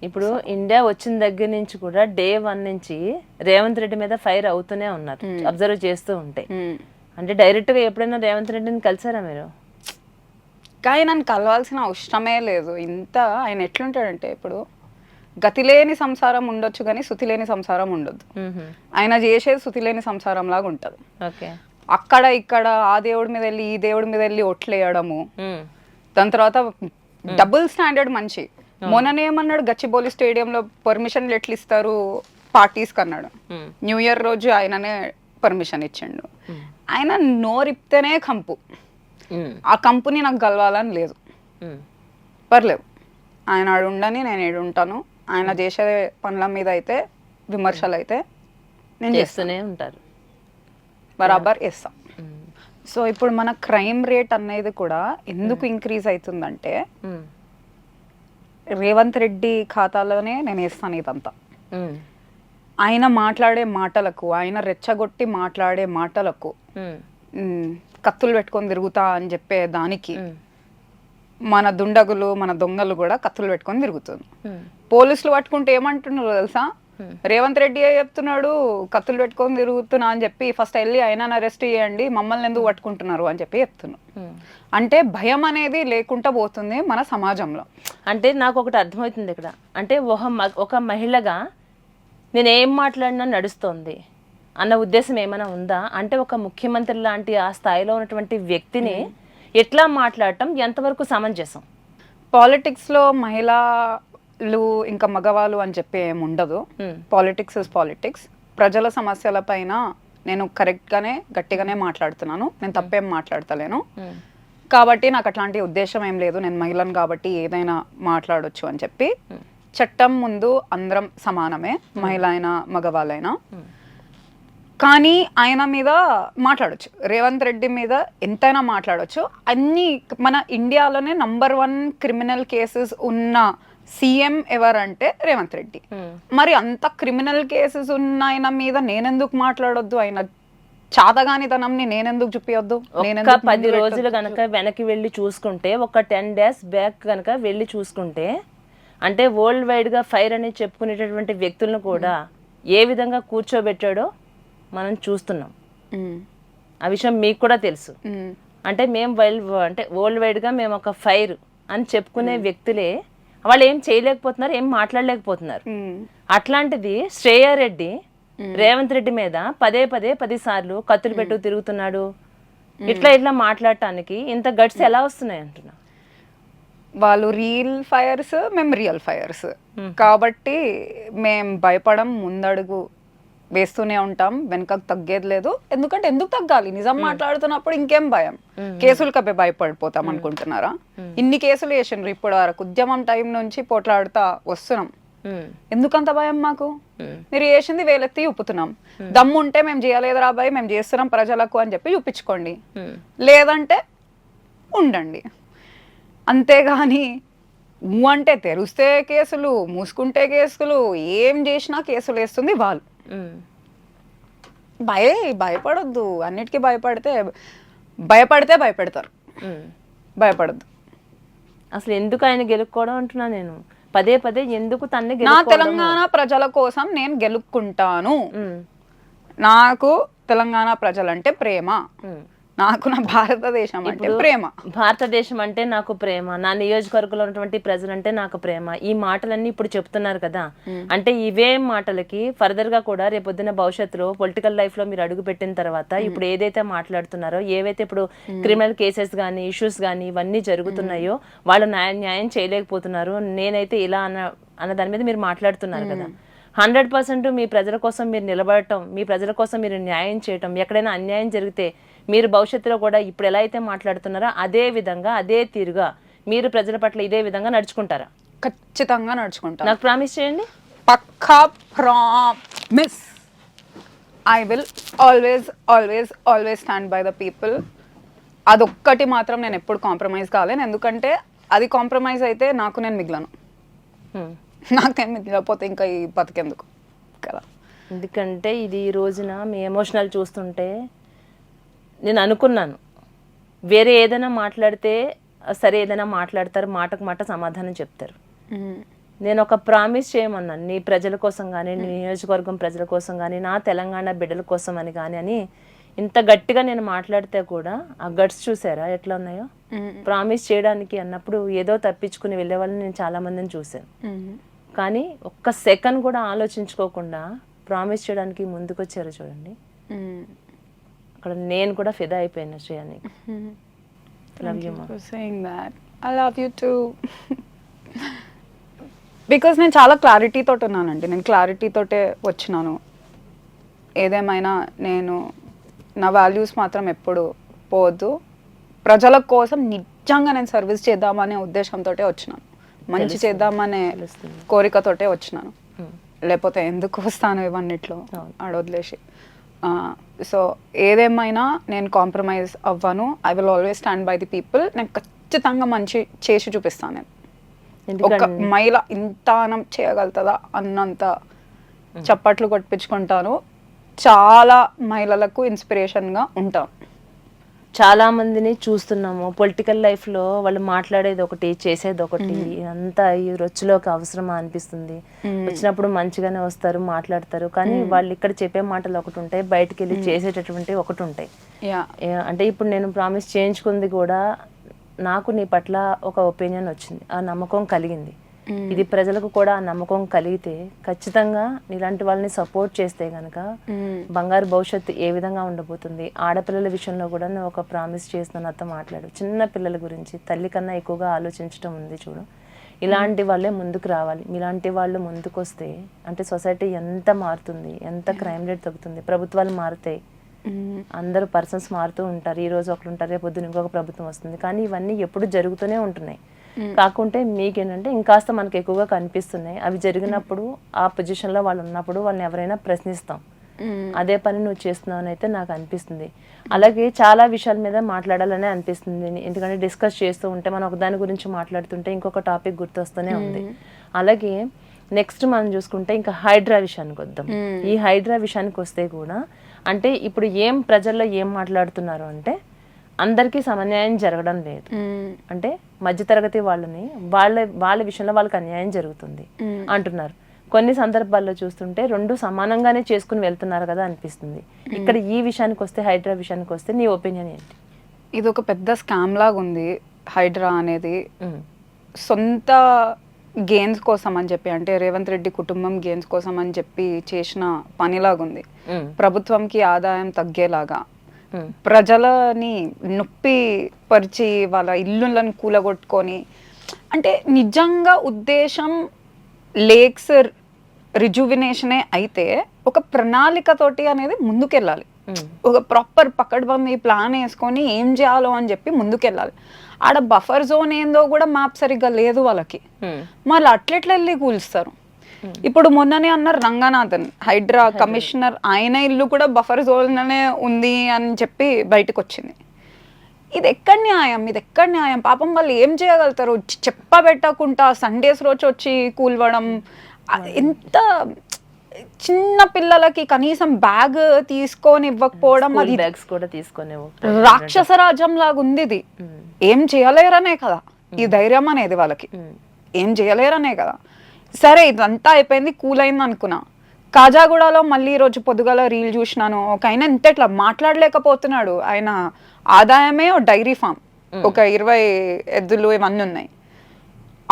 ఇప్పుడు ఇండియా వచ్చిన దగ్గర నుంచి కూడా డే 1 నుంచి రేవంత్ రెడ్డి మీద ఫైర్ అవుతూనే ఉన్నారు, అబ్జర్వ్ చేస్తూ ఉంటే. అంటే డైరెక్ట్ గా ఎప్పుడైనా రేవంత్ రెడ్డిని కలిసారా మీరు? కానీ నన్ను కలవాల్సిన అవసరమే లేదు. ఇంత ఆయన ఎట్లుంటాడంటే, ఇప్పుడు గతిలేని సంసారం ఉండొచ్చు కానీ శృతిలేని సంసారం ఉండొద్దు. ఆయన చేసేది శృతిలేని సంసారం లాగా ఉంటది. అక్కడ ఇక్కడ ఆ దేవుడి మీద వెళ్ళి ఈ దేవుడి మీద వెళ్ళి ఒట్లేయడము, దాని తర్వాత డబుల్ స్టాండర్డ్ మంచి. మొన్ననేమన్నాడు, గచ్చిబౌలి స్టేడియంలో పర్మిషన్లు ఎట్లు ఇస్తారు పార్టీస్ కన్నాడు. న్యూ ఇయర్ రోజు ఆయననే పర్మిషన్ ఇచ్చిండు. ఆయన నోరిప్తేనే కంపు. ఆ కంపుని నాకు గలవాలని లేదు. పర్లేదు, ఆయన ఆడు ఉండని, నేను ఏడు ఉంటాను. ఆయన చేసే పనుల మీద అయితే విమర్శలు అయితే నేను చేస్తూనే ఉంటారు, బరాబర్ వేస్తాం. సో ఇప్పుడు మన క్రైమ్ రేట్ అనేది కూడా ఎందుకు ఇంక్రీజ్ అవుతుందంటే, రేవంత్ రెడ్డి ఖాతాలోనే నేను వేస్తాను ఇదంతా. ఆయన మాట్లాడే మాటలకు, ఆయన రెచ్చగొట్టి మాట్లాడే మాటలకు, కత్తులు పెట్టుకొని తిరుగుతా అని చెప్పే దానికి మన దుండగులు, మన దొంగలు కూడా కత్తులు పెట్టుకొని తిరుగుతుంది. పోలీసులు పట్టుకుంటే ఏమంటున్నారు తెలుసా? రేవంత్ రెడ్డి చెప్తున్నాడు కత్తులు పెట్టుకొని తిరుగుతున్నా అని చెప్పి, ఫస్ట్ వెళ్ళి ఆయన అరెస్ట్ చేయండి, మమ్మల్ని ఎందుకు పట్టుకుంటున్నారు అని చెప్పి చెప్తున్నాను. అంటే భయం అనేది లేకుండా పోతుంది మన సమాజంలో. అంటే నాకు ఒకటి అర్థమవుతుంది ఇక్కడ, అంటే ఒక మహిళగా నేను ఏం మాట్లాడినా నడుస్తోంది అన్న ఉద్దేశం ఏమైనా ఉందా? అంటే ఒక ముఖ్యమంత్రి లాంటి ఆ స్థాయిలో ఉన్నటువంటి వ్యక్తిని ఎట్లా మాట్లాడటం ఎంతవరకు సమంజసం? పాలిటిక్స్లో మహిళలు ఇంకా మగవాళ్ళు అని చెప్పి ఏమి ఉండదు. Politics is politics. ప్రజల సమస్యల పైన నేను కరెక్ట్గానే గట్టిగానే మాట్లాడుతున్నాను, నేను తప్పేం మాట్లాడతలేను. కాబట్టి నాకు అట్లాంటి ఉద్దేశం ఏం లేదు, నేను మహిళను కాబట్టి ఏదైనా మాట్లాడొచ్చు అని చెప్పి. చట్టం ముందు అందరం సమానమే, మహిళ అయినా మగవాళ్ళైనా. కానీ ఆయన మీద మాట్లాడొచ్చు, రేవంత్ రెడ్డి మీద ఎంతైనా మాట్లాడొచ్చు. అన్ని మన ఇండియాలోనే నంబర్ 1 క్రిమినల్ కేసెస్ ఉన్న సీఎం ఎవరంటే రేవంత్ రెడ్డి. మరి అంత క్రిమినల్ కేసెస్ ఉన్న ఆయన మీద నేనెందుకు మాట్లాడొద్దు? ఆయన చాతగానితనంని నేనెందుకు చూపించొద్దు? నేను 10 రోజులు కనుక వెనక్కి వెళ్ళి చూసుకుంటే, ఒక 10 days బ్యాక్ కనుక వెళ్ళి చూసుకుంటే, అంటే వరల్డ్ వైడ్ గా ఫైర్ అని చెప్పుకునేటటువంటి వ్యక్తులను కూడా ఏ విధంగా కూర్చోబెట్టాడో మనం చూస్తున్నాం. ఆ విషయం మీకు కూడా తెలుసు. అంటే మేము అంటే వరల్డ్ వైడ్ గా మేము ఒక ఫైర్ అని చెప్పుకునే వ్యక్తులే వాళ్ళు ఏం చేయలేకపోతున్నారు, ఏం మాట్లాడలేకపోతున్నారు. అట్లాంటిది శ్రేయారెడ్డి రేవంత్ రెడ్డి మీద 10 సార్లు కత్తులు పెట్టు తిరుగుతున్నాడు. ఇట్లా మాట్లాడటానికి ఇంత గట్స్ ఎలా వస్తున్నాయి అంటున్నా? వాళ్ళు రియల్ ఫైర్స్, మేము రియల్ ఫైర్స్. కాబట్టి మేము భయపడం, ముందడుగు వేస్తూనే ఉంటాం, వెనకకు తగ్గేది లేదు. ఎందుకంటే ఎందుకు తగ్గాలి? నిజం మాట్లాడుతున్నప్పుడు ఇంకేం భయం? కేసులు భయపడిపోతాం అనుకుంటున్నారా? ఇన్ని కేసులు వేసిండ్రు ఇప్పటి వరకు, ఉద్యమం టైం నుంచి పోట్లాడుతా వస్తున్నాం. ఎందుకంత భయం మాకు? మీరు చేసింది వేలెత్తి చూపుతున్నాం. దమ్ము ఉంటే మేము చేయలేదు రాబాయి, మేము చేస్తున్నాం ప్రజలకు అని చెప్పి చూపించుకోండి, లేదంటే ఉండండి. అంతేగాని అంటే తెరిస్తే కేసులు, మూసుకుంటే కేసులు, ఏం చేసినా కేసులు వేస్తుంది వాళ్ళు. భయపడొద్దు, అన్నిటికీ భయపడితే భయపెడతారు. భయపడద్దు. అసలు ఎందుకు ఆయన గెలుక్కోవడం అంటున్నా నేను, పదే పదే ఎందుకు తన్నే నా తెలంగాణ ప్రజల కోసం నేను గెలుక్కుంటాను. నాకు తెలంగాణ ప్రజలంటే ప్రేమ, నాకు నా భారతదేశం అంటే ప్రేమ. భారతదేశం అంటే నాకు ప్రేమ, నా నియోజకవర్గంలో ఉన్నటువంటి ప్రజలంటే నాకు ప్రేమ, ఈ మాటలన్నీ ఇప్పుడు చెప్తున్నారు కదా. అంటే ఇవే మాటలకి ఫర్దర్ గా కూడా రేపొద్దున భవిష్యత్తులో పొలిటికల్ లైఫ్ లో మీరు అడుగు పెట్టిన తర్వాత ఇప్పుడు ఏదైతే మాట్లాడుతున్నారో, ఏవైతే ఇప్పుడు క్రిమినల్ కేసెస్ కానీ ఇష్యూస్ కానీ ఇవన్నీ జరుగుతున్నాయో వాళ్ళు న్యాయం చేయలేకపోతున్నారు, నేనైతే ఇలా అన్న దాని మీద మీరు మాట్లాడుతున్నారు కదా. 100% మీ ప్రజల కోసం మీరు నిలబడటం, మీ ప్రజల కోసం మీరు న్యాయం చేయటం, ఎక్కడైనా అన్యాయం జరిగితే మీరు భవిష్యత్తులో కూడా ఇప్పుడు ఎలా అయితే మాట్లాడుతున్నారో అదే విధంగా, అదే తీరుగా మీరు ప్రజల పట్ల ఇదే విధంగా నడుచుకుంటారా? ఖచ్చితంగా నడుచుకుంటా. నాకు ప్రామిస్ చేయండి. పక్కా promise. I will always stand by the people. అదొక్కటి మాత్రం నేను ఎప్పుడు కాంప్రమైజ్ కాలేను. ఎందుకంటే అది కాంప్రమైజ్ అయితే నాకు నేను మిగిలను. నాకేం మిగిలిపోతే ఇంకా ఈ బతికెందుకు కదా. ఎందుకంటే ఇది ఈ రోజున మీ ఎమోషనల్ చూస్తుంటే నేను అనుకున్నాను, వేరే ఏదైనా మాట్లాడితే సరే ఏదైనా మాట్లాడతారు, మాటకు మాట సమాధానం చెప్తారు. నేను ఒక ప్రామిస్ చేయమన్నాను, నీ ప్రజల కోసం కానీ, నీ నియోజకవర్గం ప్రజల కోసం కానీ, నా తెలంగాణ బిడ్డల కోసం అని కానీ అని ఇంత గట్టిగా నేను మాట్లాడితే కూడా ఆ గట్స్ చూసారా ఎట్లా ఉన్నాయో. ప్రామిస్ చేయడానికి అన్నప్పుడు ఏదో తప్పించుకుని వెళ్ళే వాళ్ళని నేను చాలా మందిని చూశాను. కానీ ఒక్క సెకండ్ కూడా ఆలోచించుకోకుండా ప్రామిస్ చేయడానికి ముందుకు వచ్చారు చూడండి. అక్కడ నేను కూడా ఫిదా అయిపోయినా శ్రేయాని. I love you too. Because నేను చాలా క్లారిటీ తోటి ఉన్నానండి, నేను క్లారిటీ తోటే వచ్చినాను. ఏదేమైనా నేను నా వాల్యూస్ మాత్రం ఎప్పుడు పోవద్దు. ప్రజల కోసం నిజంగా నేను సర్వీస్ చేద్దామనే ఉద్దేశంతో వచ్చినాను, మంచి చేద్దామనే కోరికతోటే వచ్చినాను. లేకపోతే ఎందుకు వస్తాను ఇవన్నిట్లో ఆడొదిలేసి. సో ఏదేమైనా నేను కాంప్రమైజ్ అవ్వను. I will always stand by the people. నేను ఖచ్చితంగా మంచి చేసి చూపిస్తాను. నేను ఒక మహిళ ఇంతానం చేయగలుగుతుందా అన్నంత చప్పట్లు కొట్టించుకుంటాను. చాలా మహిళలకు ఇన్స్పిరేషన్గా ఉంటాను. చాలా మందిని చూస్తున్నాము పొలిటికల్ లైఫ్లో, వాళ్ళు మాట్లాడేది ఒకటి, చేసేది ఒకటి, అంతా ఈ రొచ్చులోకి అవసరమా అనిపిస్తుంది. వచ్చినప్పుడు మంచిగానే వస్తారు, మాట్లాడతారు, కానీ వాళ్ళు ఇక్కడ చెప్పే మాటలు ఒకటి ఉంటాయి, బయటకు వెళ్ళి చేసేటటువంటి ఒకటి ఉంటాయి. అంటే ఇప్పుడు నేను ప్రామిస్ చేయించుకుంది కూడా నాకు నీ పట్ల ఒక ఒపీనియన్ వచ్చింది, ఆ నమ్మకం కలిగింది. ఇది ప్రజలకు కూడా ఆ నమ్మకం కలిగితే ఖచ్చితంగా ఇలాంటి వాళ్ళని సపోర్ట్ చేస్తే గనక బంగారు భవిష్యత్తు ఏ విధంగా ఉండబోతుంది. ఆడపిల్లల విషయంలో కూడా నేను ఒక ప్రామిస్ చేస్తున్నాను, నాతో మాట్లాడు. చిన్న పిల్లల గురించి తల్లి కన్నా ఎక్కువగా ఆలోచించడం ఉంది చూడు. ఇలాంటి వాళ్ళే ముందుకు రావాలి. ఇలాంటి వాళ్ళు ముందుకు వస్తే అంటే సొసైటీ ఎంత మారుతుంది, ఎంత క్రైమ్ రేట్ తగ్గుతుంది. ప్రభుత్వాలు మారుతాయి, అందరూ పర్సన్స్ మారుతూ ఉంటారు. ఈ రోజు ఒకరు ఉంటారు, రేపు పొద్దున ఇంకొక ప్రభుత్వం వస్తుంది. కానీ ఇవన్నీ ఎప్పుడు జరుగుతూనే ఉంటున్నాయి. కాకుంటే మీకేంటంటే ఇంకాస్త మనకు ఎక్కువగా కనిపిస్తున్నాయి. అవి జరిగినప్పుడు ఆ పొజిషన్లో వాళ్ళు ఉన్నప్పుడు వాళ్ళని ఎవరైనా ప్రశ్నిస్తాం. అదే పని నువ్వు చేస్తున్నావు అని అయితే నాకు అనిపిస్తుంది. అలాగే చాలా విషయాల మీద మాట్లాడాలనే అనిపిస్తుంది. ఎందుకంటే డిస్కస్ చేస్తూ ఉంటే మనం ఒక దాని గురించి మాట్లాడుతుంటే ఇంకొక టాపిక్ గుర్తొస్తూనే ఉంది. అలాగే నెక్స్ట్ మనం చూసుకుంటే ఇంకా హైడ్రా విషయానికి వద్దాం. ఈ హైడ్రా విషయానికి వస్తే కూడా అంటే ఇప్పుడు ప్రజల్లో ఏం మాట్లాడుతున్నారు అంటే అందరికీ సమన్యాయం జరగడం లేదు. అంటే మధ్యతరగతి వాళ్ళని వాళ్ళ విషయంలో వాళ్ళకి అన్యాయం జరుగుతుంది అంటున్నారు. కొన్ని సందర్భాల్లో చూస్తుంటే రెండు సమానంగానే చేసుకుని వెళ్తున్నారు కదా అనిపిస్తుంది. ఇక్కడ ఈ విషయానికి వస్తే, హైడ్రా విషయానికి వస్తే నీ ఒపీనియన్ ఏంటి? ఇది ఒక పెద్ద స్కామ్ లాగా ఉంది హైడ్రా అనేది. సొంత గేమ్స్ కోసం అని చెప్పి, అంటే రేవంత్ రెడ్డి కుటుంబం గేమ్స్ కోసం అని చెప్పి చేసిన పనిలాగుంది. ప్రభుత్వంకి ఆదాయం తగ్గేలాగా, ప్రజలని నొప్పి పరిచి వాళ్ళ ఇల్లులను కూలగొట్టుకొని అంటే నిజంగా ఉద్దేశం లేక్స్ రిజువినేషనే అయితే ఒక ప్రణాళికతోటి అనేది ముందుకెళ్ళాలి. ఒక ప్రాపర్ పకడ్బందీ ప్లాన్ వేసుకొని ఏం చేయాలో అని చెప్పి ముందుకెళ్ళాలి. ఆడ బఫర్ జోన్ ఏందో కూడా మ్యాప్ సరిగ్గా లేదు వాళ్ళకి. మళ్ళీ అట్లెట్లా వెళ్ళి కూల్స్తారు. ఇప్పుడు మొన్ననే అన్నారు రంగనాథన్ హైడ్రా కమిషనర్, ఆయన ఇల్లు కూడా బఫర్ జోన్లోనే ఉంది అని చెప్పి బయటకు వచ్చింది. ఇది ఎక్కడ న్యాయం, ఇది ఎక్కడ న్యాయం? పాపం వాళ్ళు ఏం చేయగలుగుతారు? చెప్పబెట్టకుండా సండేస్ రోజు వచ్చి కూల్వడం, ఎంత చిన్న పిల్లలకి కనీసం బ్యాగ్ తీసుకొని ఇవ్వకపోవడం, అది బ్యాగ్స్ కూడా తీసుకొని రాక్షస రాజ్యం లాగా ఉంది. ఇది ఏం చేయలేరనే కదా ఈ ధైర్యం అనేది వాళ్ళకి, ఏం చేయలేరనే కదా. సరే ఇదంతా అయిపోయింది, కూల్ అయింది అనుకున్నా. కాజాగూడలో మళ్ళీ ఈరోజు పొద్దుగాల రీల్ చూసినాను. ఒక ఆయన ఎంత ఇట్లా మాట్లాడలేకపోతున్నాడు. ఆయన ఆదాయమే డైరీ ఫామ్, ఒక 20 ఎద్దులు ఇవన్నీ ఉన్నాయి.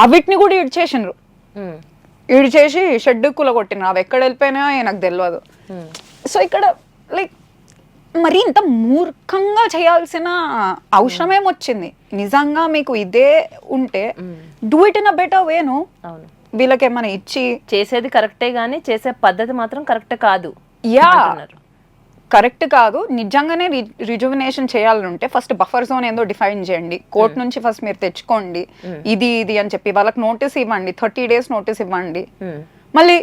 అవిటిని కూడా ఇడ్చేసినారు, ఇడిచేసి షెడ్ కూలగొట్టినారు. అవి ఎక్కడ వెళ్ళిపోయినాయో నాకు తెలియదు. సో ఇక్కడ లైక్ మరి ఇంత మూర్ఖంగా చేయాల్సిన అవసరం ఏమొచ్చింది? నిజంగా మీకు ఇదే ఉంటే do it in a better way. వీళ్ళకి ఏమైనా ఇచ్చి చేసేది కరెక్టే గానీ చేసే పద్ధతి మాత్రం కరెక్ట్ కాదు. యా కరెక్ట్ కాదు. నిజంగానే రిజువినేషన్ చేయాలంటే ఫస్ట్ బఫర్ జోన్ ఏందో డిఫైన్ చేయండి. కోర్ట్ నుంచి ఫస్ట్ మీరు తెచ్చుకోండి, ఇది అని చెప్పి వాళ్ళకి నోటీస్ ఇవ్వండి, 30 days నోటీస్ ఇవ్వండి. మళ్ళీ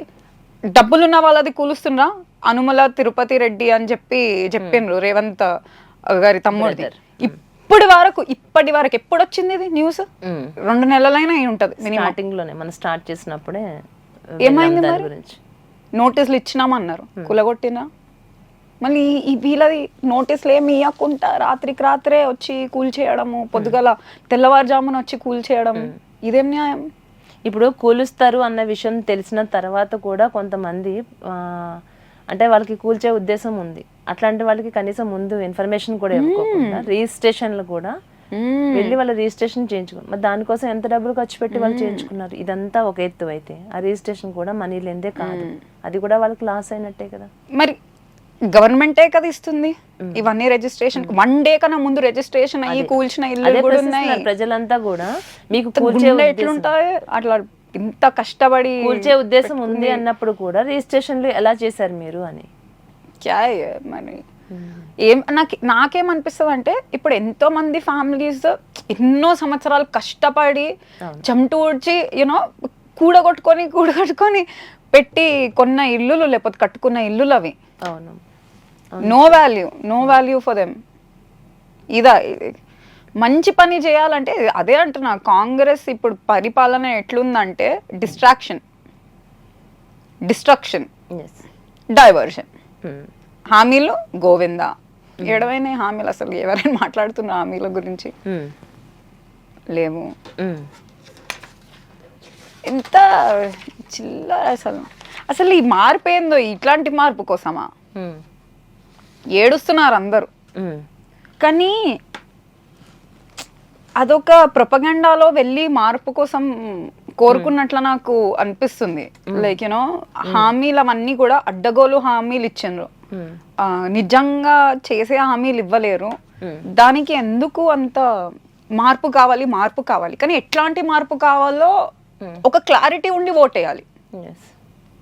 డబ్బులున్న వాళ్ళది కూలుస్తుండ్రా? అనుమల తిరుపతి రెడ్డి అని చెప్పి చెప్పిండ్రు రేవంత్ గారి తమ్ముడిది. ఇప్పటి వరకు ఎప్పుడు వచ్చింది ఇది న్యూస్? 2 నెలలైనా అయి ఉంటది స్టార్టింగ్ లోనే, మనం స్టార్ట్ చేసినప్పుడే. ఏమైంది మరి? నోటీసులు ఇచ్చినామన్నారు, కులగొట్టినా. మళ్ళీ వీళ్ళది నోటీసులు ఏమి ఇవ్వకుండా రాత్రికి రాత్రే వచ్చి కూల్ చేయడము, పొద్దుగల తెల్లవారుజామున వచ్చి కూల్ చేయడం, ఇదేం న్యాయం? ఇప్పుడు కూలుస్తారు అన్న విషయం తెలిసిన తర్వాత కూడా కొంతమంది అంటే వాళ్ళకి కూల్చే ఉద్దేశం ఉంది, అట్లాంటి వాళ్ళకి కనీసం ముందు ఇన్ఫర్మేషన్ కూడా ఇవ్వకుండా రిజిస్ట్రేషన్లు కూడా వెళ్ళి వాళ్ళ రిజిస్ట్రేషన్ చేయించుకున్నారు. మరి దానికోసం ఎంత డబ్బులు ఖర్చు పెట్టి వాళ్ళు చేయించుకున్నారు. ఇదంతా ఒక ఎత్తు అయితే ఆ రిజిస్ట్రేషన్ కూడా మనీ లేనిదే కాదు, అది కూడా వాళ్ళకి లాస్ అయినట్టే కదా. మరి గవర్నమెంటే కదా ఇస్తుంది ఇవన్నీ రిజిస్ట్రేషన్. 1 day కన్నా ముందు రిజిస్ట్రేషన్ అయ్యి కూల్చిన ఇల్లు కూడా ఉన్నాయి. ప్రజలంతా కూడా మీకు ఎట్లుంటాయి అట్లా ఇంత కష్టపడి కూల్చే ఉద్దేశం ఉంది అన్నప్పుడు కూడా రిజిస్ట్రేషన్లు ఎలా చేశారు మీరు అని. మరి నాకేమనిపిస్తుంది అంటే ఇప్పుడు ఎంతో మంది ఫ్యామిలీస్ ఎన్నో సంవత్సరాలు కష్టపడి చెమటూడ్చి యూనో కూడగొట్టుకొని పెట్టి కొన్న ఇల్లులు, లేకపోతే కట్టుకున్న ఇల్లులు అవి. అవును, నో వాల్యూ ఫర్ దెమ్. ఇది మంచి పని చేయాలంటే అదే అంటున్నా. కాంగ్రెస్ ఇప్పుడు పరిపాలన ఎట్లుందంటే డిస్ట్రక్షన్, డైవర్షన్. హామీలు గోవిందా, ఏడవైన హామీలు. అసలు ఎవరైనా మాట్లాడుతున్నారు హామీల గురించి? లేవు. ఎంత చిల్లర అసలు ఈ మార్పు ఏందో, ఇట్లాంటి మార్పు కోసమా ఏడుస్తున్నారు అందరూ. కానీ అదొక ప్రొపగండాలో వెళ్ళి మార్పు కోసం కోరుకున్నట్లు నాకు అనిపిస్తుంది. లైక్ యూనో హామీలు అవన్నీ కూడా అడ్డగోలు హామీలు ఇచ్చిండ్రు, నిజంగా చేసే హామీలు ఇవ్వలేరు. దానికి ఎందుకు అంత మార్పు కావాలి? కానీ ఎట్లాంటి మార్పు కావాలో ఒక క్లారిటీ ఉండి ఓట్ వేయాలి.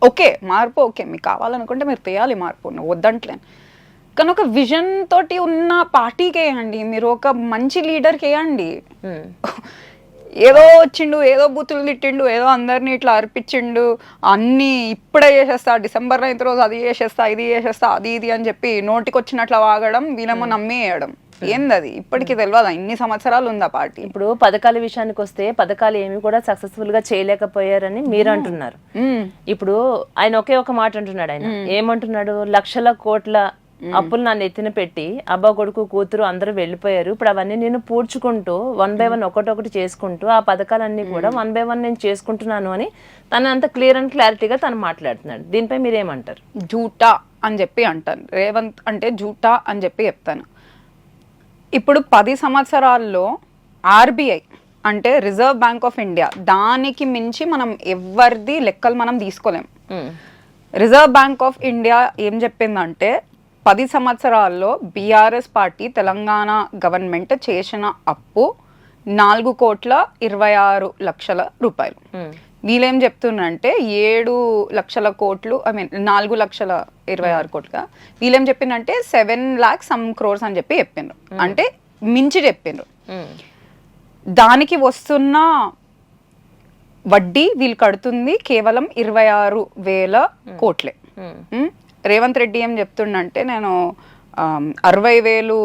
ఓకే మార్పు ఓకే మీకు కావాలనుకుంటే మీరు చేయాలి మార్పు, వద్దంటలేను. కానీ ఒక విజన్ తోటి ఉన్న పార్టీకి వేయండి, మీరు ఒక మంచి లీడర్కి వేయండి. ఏదో వచ్చిండు, ఏదో బూతులు తిట్టిండు, ఏదో అందరినీ ఇట్లా అర్పించిండు, అన్నీ ఇప్పుడే చేసేస్తా, December 9th రోజు అది చేసేస్తా, ఇది చేసేస్తా, అది ఇది అని చెప్పి నోటికి వచ్చినట్లా వాగడం, వీళ్ళేమో నమ్మేయడం. ఏందది? ఇప్పటికీ తెలియదా? ఇన్ని సంవత్సరాలు ఉందా పార్టీ? ఇప్పుడు పథకాల విషయానికి వస్తే పథకాలు ఏమి కూడా సక్సెస్ఫుల్ గా చేయలేకపోయారని మీరు అంటున్నారు. ఇప్పుడు ఆయన ఒకే ఒక మాట అంటున్నాడు. ఆయన ఏమంటున్నాడు? లక్షల కోట్ల అప్పులు నన్ను ఎత్తిన పెట్టి అబ్బా కొడుకు కూతురు అందరూ వెళ్ళిపోయారు, ఇప్పుడు అవన్నీ నేను పూడ్చుకుంటూ 1 by 1 ఒకటొకటి చేసుకుంటూ ఆ పథకాలన్నీ కూడా 1 by 1 నేను చేసుకుంటున్నాను అని తను అంత క్లియర్ అండ్ క్లారిటీగా తను మాట్లాడుతున్నాడు. దీనిపై మీరేమంటారు? జూటా అని చెప్పి అంటాను. రేవంత్ అంటే జూటా అని చెప్పి చెప్తాను. ఇప్పుడు 10 సంవత్సరాల్లో RBI అంటే రిజర్వ్ బ్యాంక్ ఆఫ్ ఇండియా, దానికి మించి మనం ఎవరిది లెక్కలు మనం తీసుకోలేం. రిజర్వ్ బ్యాంక్ ఆఫ్ ఇండియా ఏం చెప్పిందంటే 10 సంవత్సరాల్లో BRS పార్టీ తెలంగాణ గవర్నమెంట్ చేసిన అప్పు 4,26,00,000 రూపాయలు. వీళ్ళేం చెప్తున్నారంటే 7 లక్షల కోట్లు, ఐ మీన్ 4,26,00,000 కోట్లుగా. వీళ్ళేం చెప్పిందంటే 7 lakhs some crores అని చెప్పి చెప్పిండ్రు, అంటే మించి చెప్పిండ్రు. దానికి వస్తున్న వడ్డీ వీళ్ళు కడుతుంది కేవలం 26,000 కోట్లే. రేవంత్ రెడ్డి ఏం చెప్తుండంటే నేను 60,000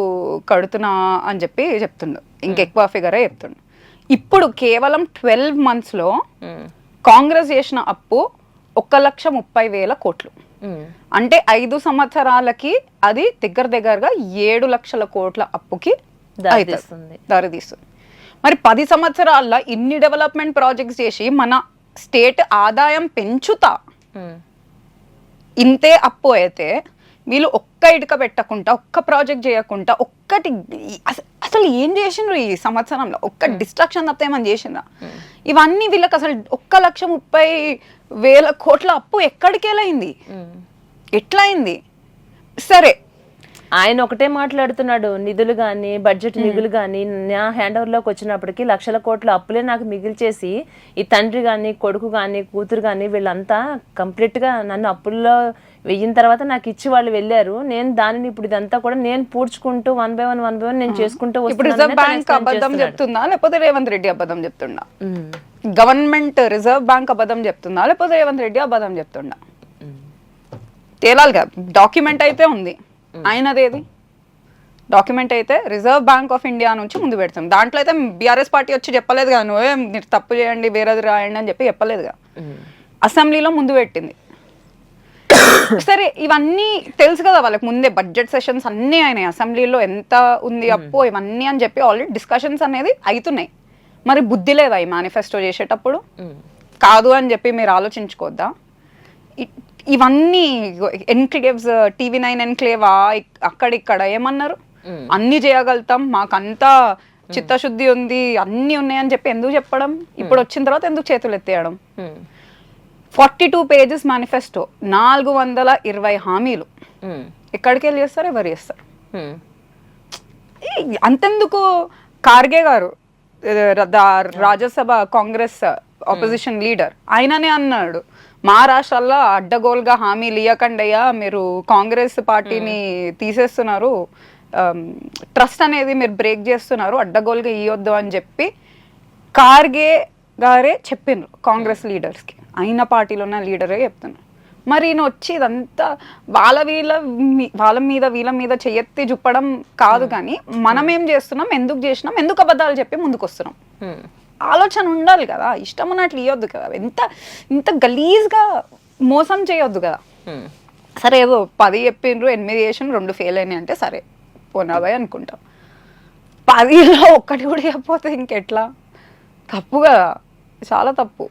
కడుతున్నా అని చెప్పి చెప్తుండు, ఇంకెక్కువ ఫిగరే చెప్తుండు. ఇప్పుడు కేవలం 12 monthsలో కాంగ్రెస్ చేసిన అప్పు 1,30,000 కోట్లు. అంటే 5 సంవత్సరాలకి అది దగ్గరగా 7 లక్షల కోట్ల అప్పుకి దారితీస్తుంది. మరి 10 సంవత్సరాల్లో ఇన్ని డెవలప్మెంట్ ప్రాజెక్ట్స్ చేసి మన స్టేట్ ఆదాయం పెంచుతా ఇంతే అప్పు అయితే వీళ్ళు ఒక్క ఇటుక పెట్టకుండా, ఒక్క ప్రాజెక్ట్ చేయకుండా, ఒక్కటి అసలు ఏం చేసిండ్రు ఈ సంవత్సరంలో? ఒక్క డిస్ట్రాక్షన్ తప్ప ఏమని చేసిండ్రా? ఇవన్నీ వీళ్ళకి అసలు 1,30,000 కోట్ల అప్పు ఎక్కడికి వెళ్ళింది, ఎట్లా అయింది? సరే, ఆయన ఒకటే మాట్లాడుతున్నాడు, నిధులు కానీ బడ్జెట్ నిధులు కానీ నా హ్యాండ్ ఓవర్లోకి వచ్చినప్పటికీ లక్షల కోట్ల అప్పులే నాకు మిగిల్చేసి ఈ తండ్రి కానీ కొడుకు కానీ కూతురు కానీ వీళ్ళంతా కంప్లీట్గా నన్ను అప్పుల్లో వెయ్యిన తర్వాత నాకు ఇచ్చి వాళ్ళు వెళ్ళారు. నేను దానిని ఇప్పుడు ఇదంతా కూడా నేను పూడ్చుకుంటూ వన్ బై వన్ నేను చేసుకుంటూ ఇప్పుడు రిజర్వ్ బ్యాంక్ అబద్ధం చెప్తుందా లేకపోతే రేవంత్ రెడ్డి అబద్ధం చెప్తుండా? గవర్నమెంట్ రిజర్వ్ బ్యాంక్ అబద్ధం చెప్తుందా లేకపోతే రేవంత్ రెడ్డి అబద్ధం చెప్తుండా? తేలాలిగా. డాక్యుమెంట్ అయితే ఉంది, ఆయనదేది డాక్యుమెంట్ అయితే రిజర్వ్ బ్యాంక్ ఆఫ్ ఇండియా నుంచి ముందు పెడతాం. దాంట్లో అయితే బీఆర్ఎస్ పార్టీ వచ్చి చెప్పలేదు కదా, నువ్వే మీరు తప్పు చేయండి వేరేది రాయండి అని చెప్పి చెప్పలేదుగా. అసెంబ్లీలో ముందు పెట్టింది. సరే, ఇవన్నీ తెలుసు కదా వాళ్ళకి ముందే, బడ్జెట్ సెషన్స్ అన్నీ అయినాయి, అసెంబ్లీలో ఎంత ఉంది అప్పు ఇవన్నీ అని చెప్పి ఆల్రెడీ డిస్కషన్స్ అనేది అవుతున్నాయి. మరి బుద్ధి లేదా ఈ మేనిఫెస్టో చేసేటప్పుడు? కాదు అని చెప్పి మీరు ఆలోచించుకోవద్దా? ఇవన్నీ ఎన్క్లేవ్స్, TV9 ఎన్క్లేవా, అక్కడిక్కడ ఏమన్నారు, అన్ని చేయగలుగుతాం, మాకంతా చిత్తశుద్ధి ఉంది, అన్ని ఉన్నాయని చెప్పి ఎందుకు చెప్పడం? ఇప్పుడు వచ్చిన తర్వాత ఎందుకు చేతులు ఎత్తేయడం? 42 pages మేనిఫెస్టో, 420 హామీలు. ఎక్కడికి వెళ్ళి చేస్తారు, ఎవరు చేస్తారు? అంతెందుకు? ఖార్గే గారు, రాజ్యసభ కాంగ్రెస్ ఆపోజిషన్ లీడర్, ఆయననే అన్నాడు, మహారాష్ట్రలో అడ్డగోలుగా హామీలు ఇవ్వకండయ్యా, మీరు కాంగ్రెస్ పార్టీని తీసేస్తున్నారు, ట్రస్ట్ అనేది మీరు బ్రేక్ చేస్తున్నారు, అడ్డగోలుగా ఇవ్వద్దు అని చెప్పి ఖార్గే గారే చెప్పిండ్రు కాంగ్రెస్ లీడర్స్కి. అయిన పార్టీలో ఉన్న లీడరే చెప్తున్నారు. మరి ఈయన వచ్చి ఇదంతా వాళ్ళ మీద వీళ్ళ మీద చెయ్యెత్తి చూపడం కాదు, కానీ మనం ఏం చేస్తున్నాం, ఎందుకు చేసినాం, ఎందుకు అబద్ధాలు చెప్పి ముందుకు వస్తున్నాం, ఆలోచన ఉండాలి కదా. ఇష్టం ఉన్నట్లు ఇవ్వద్దు కదా, ఇంత గలీజ్గా మోసం చేయొద్దు కదా. సరే, ఏదో 10 చెప్పిండ్రు, 8 చేసిండ్రు, 2 ఫెయిల్ అయినాయి అంటే సరే పోనాబాయ్ అనుకుంటాం. 10లో 1 కూడా చెప్పకపోతే ఇంకెట్లా? తప్పు కదా, చాలా తప్పు.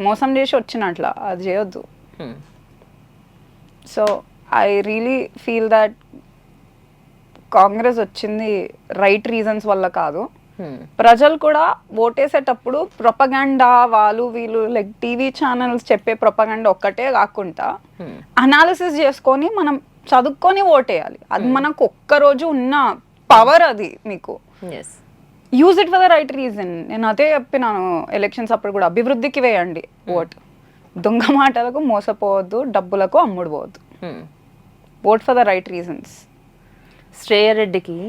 మోసం చేసి వచ్చినట్ల అది చేయొద్దు. So I really feel that Congress వచ్చింది రైట్ రీజన్స్ వల్ల కాదు. ప్రజలు కూడా ఓటేసేటప్పుడు ప్రొపగండా, వాళ్ళు వీళ్ళు లైక్ టీవీ ఛానల్స్ చెప్పే ప్రొపగండా ఒక్కటే కాకుండా అనాలిసిస్ చేసుకొని మనం చదువుకొని ఓటేయాలి. అది మనకు ఒక్కరోజు ఉన్న పవర్, అది మీకు. Use it for the right reason. నేను అదే చెప్పినాను ఎలక్షన్స్ అప్పుడు కూడా, అభివృద్ధికి వేయండి ఓట్, దొంగ మాటలకు మోసపోవద్దు, డబ్బులకు అమ్ముడు పోవద్దు. Vote for the right reasons. శ్రేయారెడ్డికి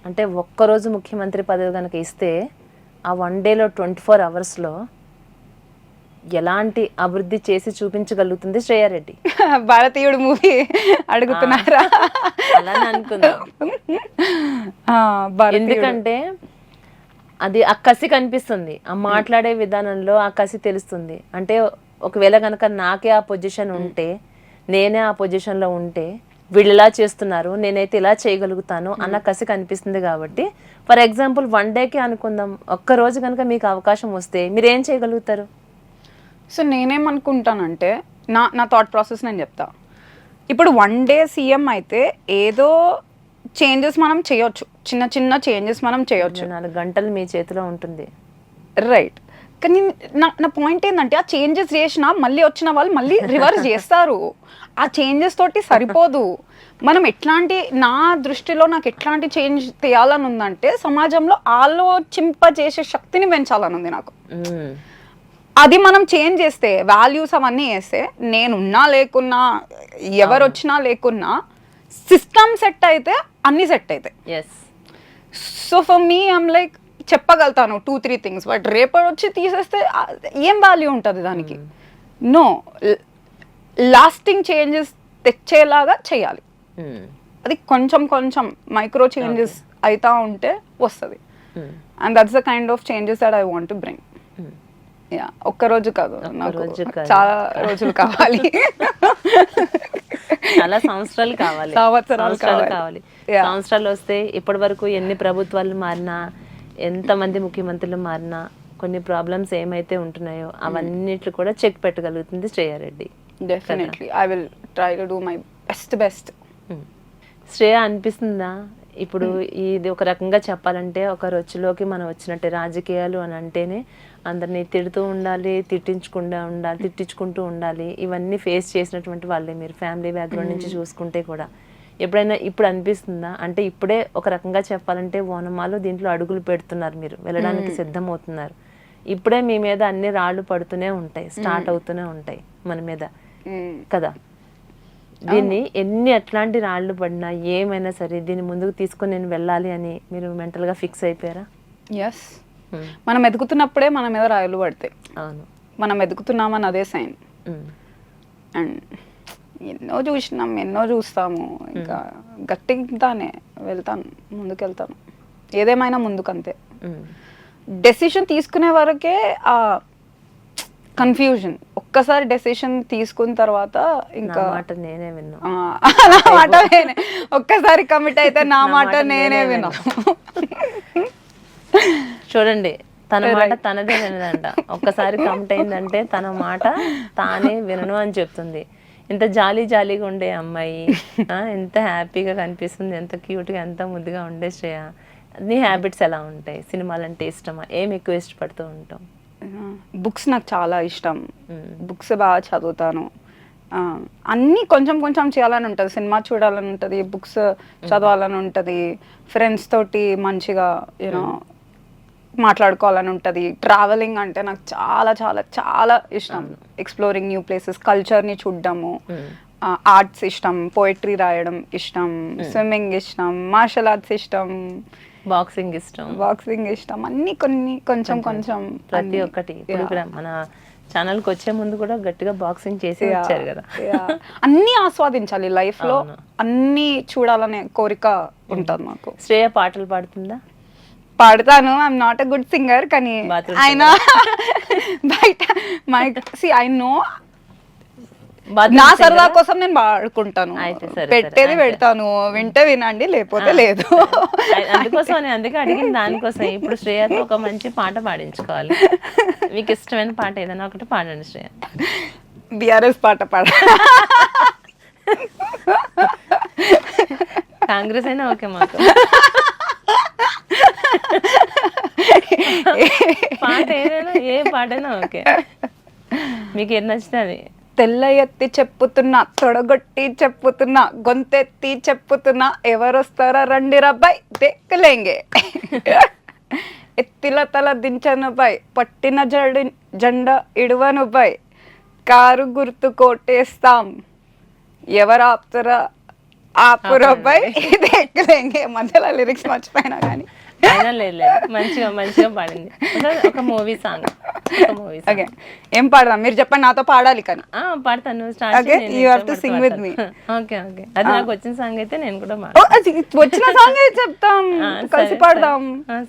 అంటే ఒక్కరోజు ముఖ్యమంత్రి పదవి కనుక ఇస్తే ఆ 1 dayలో 24 hours ఎలాంటి అభివృద్ధి చేసి చూపించగలుగుతుంది శ్రేయారెడ్డి? భారతీయుడు మూవీ అడుగుతున్నారా? అలానే అనుకుందాం. ఎందుకంటే అది ఆ కసి కనిపిస్తుంది, ఆ మాట్లాడే విధానంలో ఆ కసి తెలుస్తుంది. అంటే ఒకవేళ కనుక నాకే ఆ పొజిషన్ ఉంటే, నేనే ఆ పొజిషన్లో ఉంటే, వీళ్ళు ఇలా చేస్తున్నారు, నేనైతే ఇలా చేయగలుగుతాను అన్న కసి కనిపిస్తుంది. కాబట్టి ఫర్ ఎగ్జాంపుల్ 1 dayకి అనుకుందాం, ఒక్కరోజు కనుక మీకు అవకాశం వస్తే మీరు ఏం చేయగలుగుతారు? సో నేనేమనుకుంటానంటే, నా థాట్ ప్రాసెస్ నేను చెప్తా. ఇప్పుడు 1 day సీఎం అయితే ఏదో చేంజెస్ మనం చేయొచ్చు, చిన్న చేంజెస్ మనం చేయొచ్చు. 4 గంటలు మీ చేతిలో ఉంటుంది, రైట్. కానీ నా పాయింట్ ఏంటంటే, ఆ చేంజెస్ చేసినా మళ్ళీ వచ్చిన వాళ్ళు మళ్ళీ రివర్స్ చేస్తారు. ఆ చేంజెస్ తోటి సరిపోదు. మనం ఎట్లాంటి, నా దృష్టిలో నాకు ఎట్లాంటి చేంజ్ చేయాలని ఉందంటే సమాజంలో ఆలోచింపజేసే శక్తిని పెంచాలని ఉంది నాకు. అది మనం చేంజ్ చేస్తే, వాల్యూస్ అవన్నీ వేస్తే, నేనున్నా లేకున్నా, ఎవరు వచ్చినా లేకున్నా, సిస్టమ్ సెట్ అయితే అన్ని సెట్ అవుతాయి. So for me I'm like చెప్పగలుగుతాను 2-3 థింగ్స్, బట్ రేపటి వచ్చి తీసేస్తే ఏం వాల్యూ ఉంటుంది దానికి? నో, లాస్టింగ్ చేంజెస్ తెచ్చేలాగా చేయాలి. అది కొంచెం కొంచెం మైక్రో చేంజెస్ అవుతా ఉంటే వస్తుంది. And that's the kind of changes that I want to bring. Yeah, ఒక్క రోజు కాదు, నాకు చాలా రోజులు కావాలి, చాలా సంవత్సరాలు కావాలి, సంవత్సరాలు కావాలి. సంవత్సరాలు వస్తే ఇప్పటి వరకు ఎన్ని ప్రభుత్వాలు మారినా, ఎంతమంది ముఖ్యమంత్రులు మారినా, కొన్ని ప్రాబ్లమ్స్ ఏమైతే ఉంటున్నాయో అవన్నిట్లు కూడా చెక్ పెట్టగలుగుతుంది Shreya Reddy. Definitely I will try to do my best. Shreya, అనిపిస్తుందా ఇప్పుడు ఇది ఒక రకంగా చెప్పాలంటే ఒక రొచ్చులోకి మనం వచ్చినట్టే, రాజకీయాలు అని అంటేనే అందరినీ తిడుతూ ఉండాలి, తిట్టించుకుంటూ ఉండాలి, ఇవన్నీ ఫేస్ చేసినటువంటి వాళ్ళే మీరు, ఫ్యామిలీ బ్యాక్గ్రౌండ్ నుంచి చూసుకుంటే కూడా. ఎప్పుడైనా ఇప్పుడు అనిపిస్తుందా, అంటే ఇప్పుడే ఒక రకంగా చెప్పాలంటే ఓనమాలు దీంట్లో అడుగులు పెడుతున్నారు, మీరు వెళ్ళడానికి సిద్ధమవుతున్నారు, ఇప్పుడే మీ మీద అన్ని రాళ్ళు పడుతూనే ఉంటాయి, స్టార్ట్ అవుతూనే ఉంటాయి మన మీద కదా? దీన్ని ఎట్లాంటి రాళ్ళు పడినా ఏమైనా సరే దీన్ని ముందుకు తీసుకొని నేను వెళ్ళాలి అని మీరు మెంటల్గా ఫిక్స్ అయిపోయారా? ఎస్, మనం ఎదుగుతున్నప్పుడే మన మీద రాయలు పడతాయి. అవును, మనం ఎదుగుతున్నామని అదే సైన్. అండ్ ఎన్నో చూసినాం, ఎన్నో చూస్తాము, ఇంకా గట్టిగానే వెళ్తాను, ముందుకెళ్తాను, ఏదేమైనా ముందుకంతే. డెసిషన్ తీసుకునే వరకే ఆ కన్ఫ్యూజన్. ఒక్కసారి డెసిషన్ తీసుకున్న తర్వాత ఇంకా మాట నేనే విన్నా, మాట నేనే, ఒక్కసారి కమిట్ అయితే నా మాట నేనే విన్నా. చూడండి, తన మాట తనదే వినదంట, ఒక్కసారి కమిట్ అయిందంటే తన మాట తానే వినను అని చెప్తుంది. ఎంత జాలీగా ఉండే అమ్మాయి, ఎంత హ్యాపీగా కనిపిస్తుంది, ఎంత క్యూట్గా, ఎంత ముద్దుగా ఉండే శ్రేయ. నీ హ్యాబిట్స్ ఎలా ఉంటాయి? సినిమాలంటే ఇష్టమా? ఏం ఎక్కువ ఇష్టపడుతూ ఉంటాం? బుక్స్ నాకు చాలా ఇష్టం, బుక్స్ బాగా చదువుతాను. అన్నీ కొంచెం చేయాలని ఉంటుంది, సినిమా చూడాలని ఉంటుంది, బుక్స్ చదవాలని ఉంటుంది, ఫ్రెండ్స్ తోటి మంచిగా యూనో మాట్లాడుకోవాలని ఉంటుంది. ట్రావెలింగ్ అంటే నాకు చాలా చాలా చాలా ఇష్టం. ఎక్స్ప్లోరింగ్ న్యూ ప్లేసెస్, కల్చర్ని చూడడము, ఆర్ట్స్ ఇష్టం, పోయిటరీ రాయడం ఇష్టం, స్విమ్మింగ్ ఇష్టం, మార్షల్ ఆర్ట్స్ ఇష్టం, బాక్సింగ్ ఇష్టం, అన్ని కొంచెం ప్రతి ఒక్కటి. మన ఛానల్కి వచ్చే ముందు కూడా గట్టిగా బాక్సింగ్ చేసి వచ్చారు కదా. అన్ని ఆస్వాదించాలి లైఫ్ లో, అన్ని చూడాలనే కోరిక ఉంటుంది నాకు. శ్రేయ పాటలు పాడుతుందా? పాడతాను. I'm not a good singer, కానీ ఆయన బయట ఐ నో నా సరదా కోసం నేను పాడుకుంటాను, పెట్టేది పెడతాను, వింటే వినండి, లేకపోతే లేదు. అందుకే అడిగింది దానికోసం. ఇప్పుడు శ్రేయతో ఒక మంచి పాట పాడించుకోవాలి. మీకు ఇష్టమైన పాట ఏదైనా ఒకటి పాడండి శ్రేయ. బిఆర్ఎస్ పాట పాడ. కాంగ్రెస్ అయినా ఓకే మాకు. పాట ఏదైనా, ఏ పాటైనా ఓకే, మీకు ఏది నచ్చితే అది. తెల్ల ఎత్తి చెప్పుతున్నా, తొడగొట్టి చెప్పుతున్నా, గొంతెత్తి చెప్పుతున్నా, ఎవరొస్తారా రండి రబ్బాయి దేక్కలేంగే, ఎత్తిల తల దించను బాయ్, పట్టిన జెండా ఇడువను బాయ్, కారు గుర్తు కోటేస్తాం, ఎవరు ఆపుతారా ఆపురబ్బాయి దేక్కలేంగే. మధ్యలో లిరిక్స్ మర్చిపోయినా కానీ లేదు, మంచిగా పాడింది. ఒక మూవీ సాంగ్. ఓకే, ఏం పాడదాం మీరు చెప్పండి, నాతో పాడాలి. కానీ పాడతాను, ఓకే. అది నాకు వచ్చిన సాంగ్ అయితే నేను కూడా వచ్చిన సాంగ్ చెప్తాం, కలిసి పాడదాం.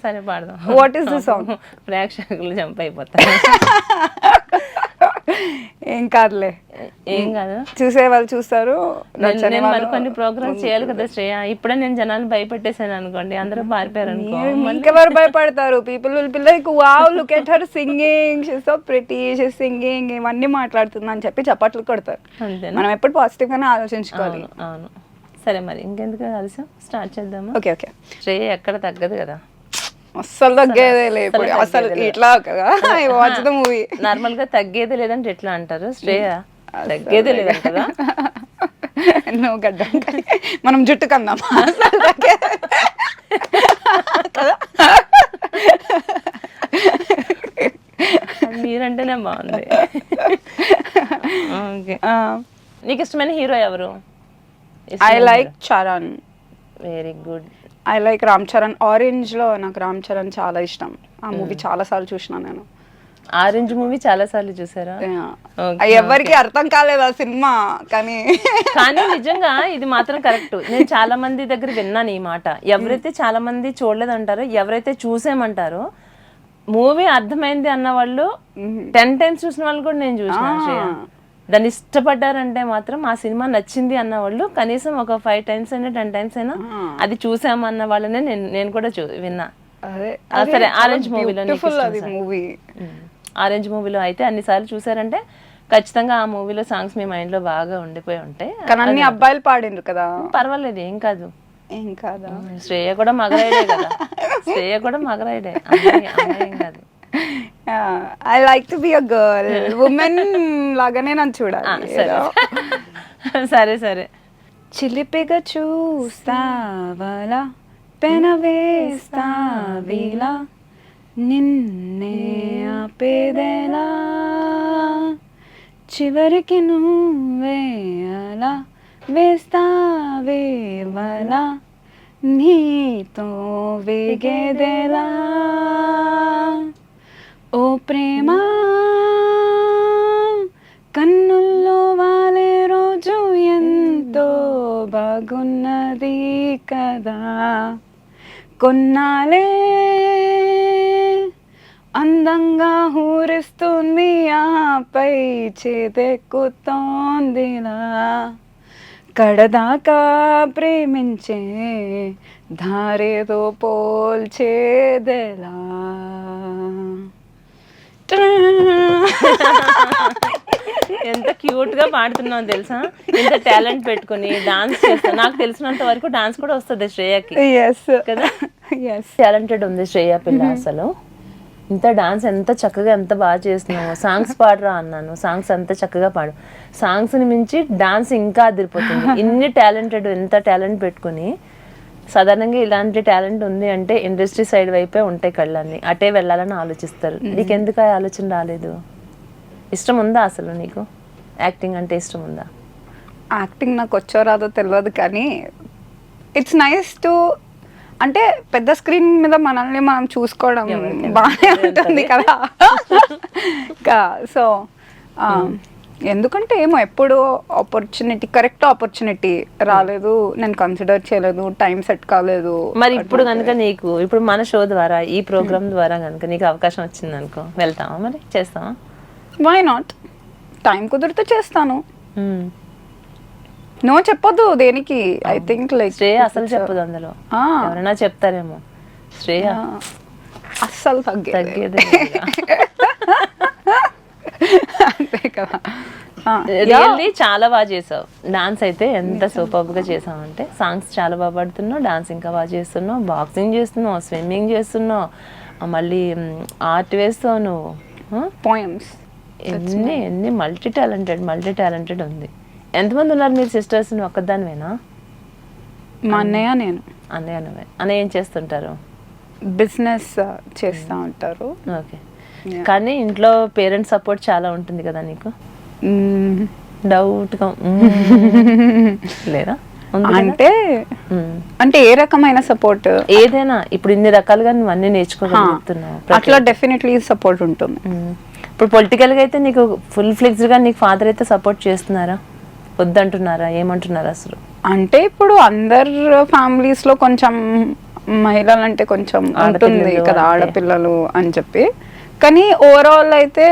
సరే పాడదాం. What is the song? ప్రేక్షకులు జంప్ అయిపోతారు. ఏం కాదులే, ఏం కాదు, చూసే వాళ్ళు చూస్తారు. నేను మరికొన్ని ప్రోగ్రామ్స్ చేయాలి కదా శ్రేయ. ఇప్పుడే నేను జనాలు భయపెట్టేసాను అనుకోండి, అందరూ పారిపోయారు అనుకో, ఇంకెవరు భయపడతారు? People will be like wow, look at her singing, she is so pretty, she is singing, ఇవన్నీ మాట్లాడుతుంది అని చెప్పి చప్పట్లు కొడతారు. మనం ఎప్పుడు పాజిటివ్ గానే ఆలోచించుకోవాలి. అవును. సరే, మరి ఇంకెందుకు కలిసి స్టార్ట్ చేద్దాము. ఓకే. శ్రేయ ఎక్కడ తగ్గదు కదా, అస్సలు తగ్గేదే లేదు. అసలు ఇట్లా వాచ్ ద మూవీ. నార్మల్ గా తగ్గేదే లేదంటే ఎట్లా అంటారు? శ్రేయ తగ్గేదే లేదంట కదా. నువ్వు గడ్డం మనం జుట్టు కందాం కదా. మీరంటేనే బాగుంది. ఓకే, నీకు ఇష్టమైన హీరో ఎవరు? I like Charan. Very good. I like Ram Charan. Orange లో నాకు రామ్ చరణ్ చాలా ఇష్టం. ఆ మూవీ చాలా సార్లు చూసిన నేను. ఆరెంజ్ మూవీ చాలా సార్లు చూసారా? ఎవరికి అర్థం కాలేదు ఆ సినిమా, కానీ కానీ నిజంగా ఇది మాత్రం కరెక్ట్. నేను చాలా మంది దగ్గర విన్నాను ఈ మాట. ఎవరైతే చాలా మంది చూడలేదంటారో, ఎవరైతే చూసేమంటారో, మూవీ అర్థమైంది అన్న వాళ్ళు 10 times చూసిన వాళ్ళు కూడా నేను చూసిన. దాన్ని ఇష్టపడ్డారంటే మాత్రం, ఆ సినిమా నచ్చింది అన్న వాళ్ళు కనీసం ఒక 5 times అయినా 10 times అయినా అది చూసామన్న వాళ్ళనే నేను కూడా విన్నా. సరే, ఆరెంజ్ మూవీలో మూవీ ఆరెంజ్ మూవీలో అయితే అన్నిసార్లు చూసారంటే ఖచ్చితంగా ఆ మూవీలో సాంగ్స్ మీ మైండ్ లో బాగా ఉండిపోయి ఉంటాయి. కానీ అన్ని అబ్బాయిలు పాడిండ్రు కదా. పర్వాలేదు, ఏం కాదు. ఏం కాదా? శ్రేయ కూడా మగరాయిడే కదా. శ్రేయ కూడా మగరాయిడే, అమ్మాయి ఏం కాదు. I like to be a girl, women లాగానే నన్ను చూడాలి. సరే సరే. చిలిపిగా చూస్తావలా, పెనవేస్తావిలా, నిన్నే ఆపేదేలా, చివరికి నువ్వే అలా వేస్తావేవలా, నీతో వేగేదేలా. ఓ ప్రేమ కన్నుల్లో వాలే రోజు ఎంతో బాగున్నది కదా, కొన్నాలే అందంగా ఊరిస్తుంది, ఆపై చేతెక్కుతోందిలా, కడదాకా ప్రేమించే ధారేదో పోల్చేదెలా. ఎంత క్యూట్ గా పాడుతున్నావు తెలుసా. ఇంత టాలెంట్ పెట్టుకుని డాన్స్ చేస్తా. నాకు తెలిసినంత వరకు డాన్స్ కూడా వస్తుంది శ్రేయకి కదా. టాలెంటెడ్ ఉంది శ్రేయ పిల్ల అసలు. ఇంత డాన్స్ ఎంత చక్కగా, ఎంత బాగా చేస్తున్నావు. సాంగ్స్ పాడరా అన్నాను, సాంగ్స్ అంత చక్కగా పాడు. సాంగ్స్ ని మించి డాన్స్ ఇంకా అదిరిపోతుంది. ఇన్ని టాలెంటెడ్, ఎంత టాలెంట్ పెట్టుకుని, సాధారణంగా ఇలాంటి టాలెంట్ ఉంది అంటే ఇండస్ట్రీ సైడ్ వైపే ఉంటాయి కళ్ళన్నీ, అటే వెళ్ళాలని ఆలోచిస్తారు. నీకెందుకు ఆ ఆలోచన రాలేదు? ఇష్టం ఉందా అసలు నీకు? యాక్టింగ్ అంటే ఇష్టం ఉందా? యాక్టింగ్ నాకు వచ్చో రాదో తెలియదు, కానీ ఇట్స్ నైస్ టు, అంటే పెద్ద స్క్రీన్ మీద మనల్ని మనం చూసుకోవడం బాగానే ఉంటుంది కదా. సో ఎందుకంటే ఏమో ఎప్పుడు ఆపర్చునిటీ, కరెక్ట్ ఆపర్చునిటీ రాలేదు, నేను కన్సిడర్ చేయలేదు, టైం సెట్ కాలేదు. మరి ఇప్పుడు కనుక నీకు, ఇప్పుడు మన షో ద్వారా, ఈ ప్రోగ్రామ్ ద్వారా కనుక నీకు అవకాశం వచ్చింది అనుకో, వెళ్తావా? మరి చేస్తావా? Why not? టైం కుదిరితే చేస్తాను. నో చెప్పొద్దు దేనికి. ఐ థింక్ లైక్ శ్రేయ అసలు చెప్పదు అందులో, ఎవరైనా చెప్తారేమో. శ్రేయ అస్సలు తగ్గేది అంతే కదా. రియల్లీ చాలా బాగా చేసావు. డాన్స్ అయితే ఎంత సూపర్ గా చేసావు అంటే, సాంగ్స్ చాలా బాగా పాడుతున్నావు, డాన్స్ ఇంకా బాగా చేస్తున్నావు, బాక్సింగ్ చేస్తున్నావు, స్విమ్మింగ్ చేస్తున్నావు, మళ్ళీ ఆర్ట్ వేస్తావు నువ్వు, పోయమ్స్, ఎన్ని మల్టీ టాలెంటెడ్ ఉంది. ఎంతమంది ఉన్నారు మీరు సిస్టర్స్? నువ్వు ఒక్కదానివేనా? మా అన్నయ్య, నేను. అన్నయ్య నువ్వే. అన్నయ్య ఏం చేస్తుంటారు? బిజినెస్ చేస్తూ ఉంటారు. ఓకే. కానీ ఇంట్లో పేరెంట్స్ సపోర్ట్ చాలా ఉంటుంది కదా నీకు? డౌట్గా లేదా? అంటే ఏ రకమైన సపోర్ట్? ఏదైనా. ఇప్పుడు ఇన్ని రకాలుగా నువ్వు అన్ని నేర్చుకోగలుగుతున్నావు, అట్లా డెఫినెట్లీ సపోర్ట్ ఉంటుంది. ఇప్పుడు పొలిటికల్ గా అయితే నీకు ఫుల్ ఫ్లెక్స్డ్ గా నీకు ఫాదర్ అయితే సపోర్ట్ చేస్తున్నారా, వద్దంటున్నారా, ఏమంటున్నారు అసలు? అంటే ఇప్పుడు అందరు ఫ్యామిలీస్ లో కొంచెం మహిళలు అంటే కొంచెం ఉంటుంది కదా, ఆడపిల్లలు అని చెప్పి. కానీ ఓవరాల్ అయితే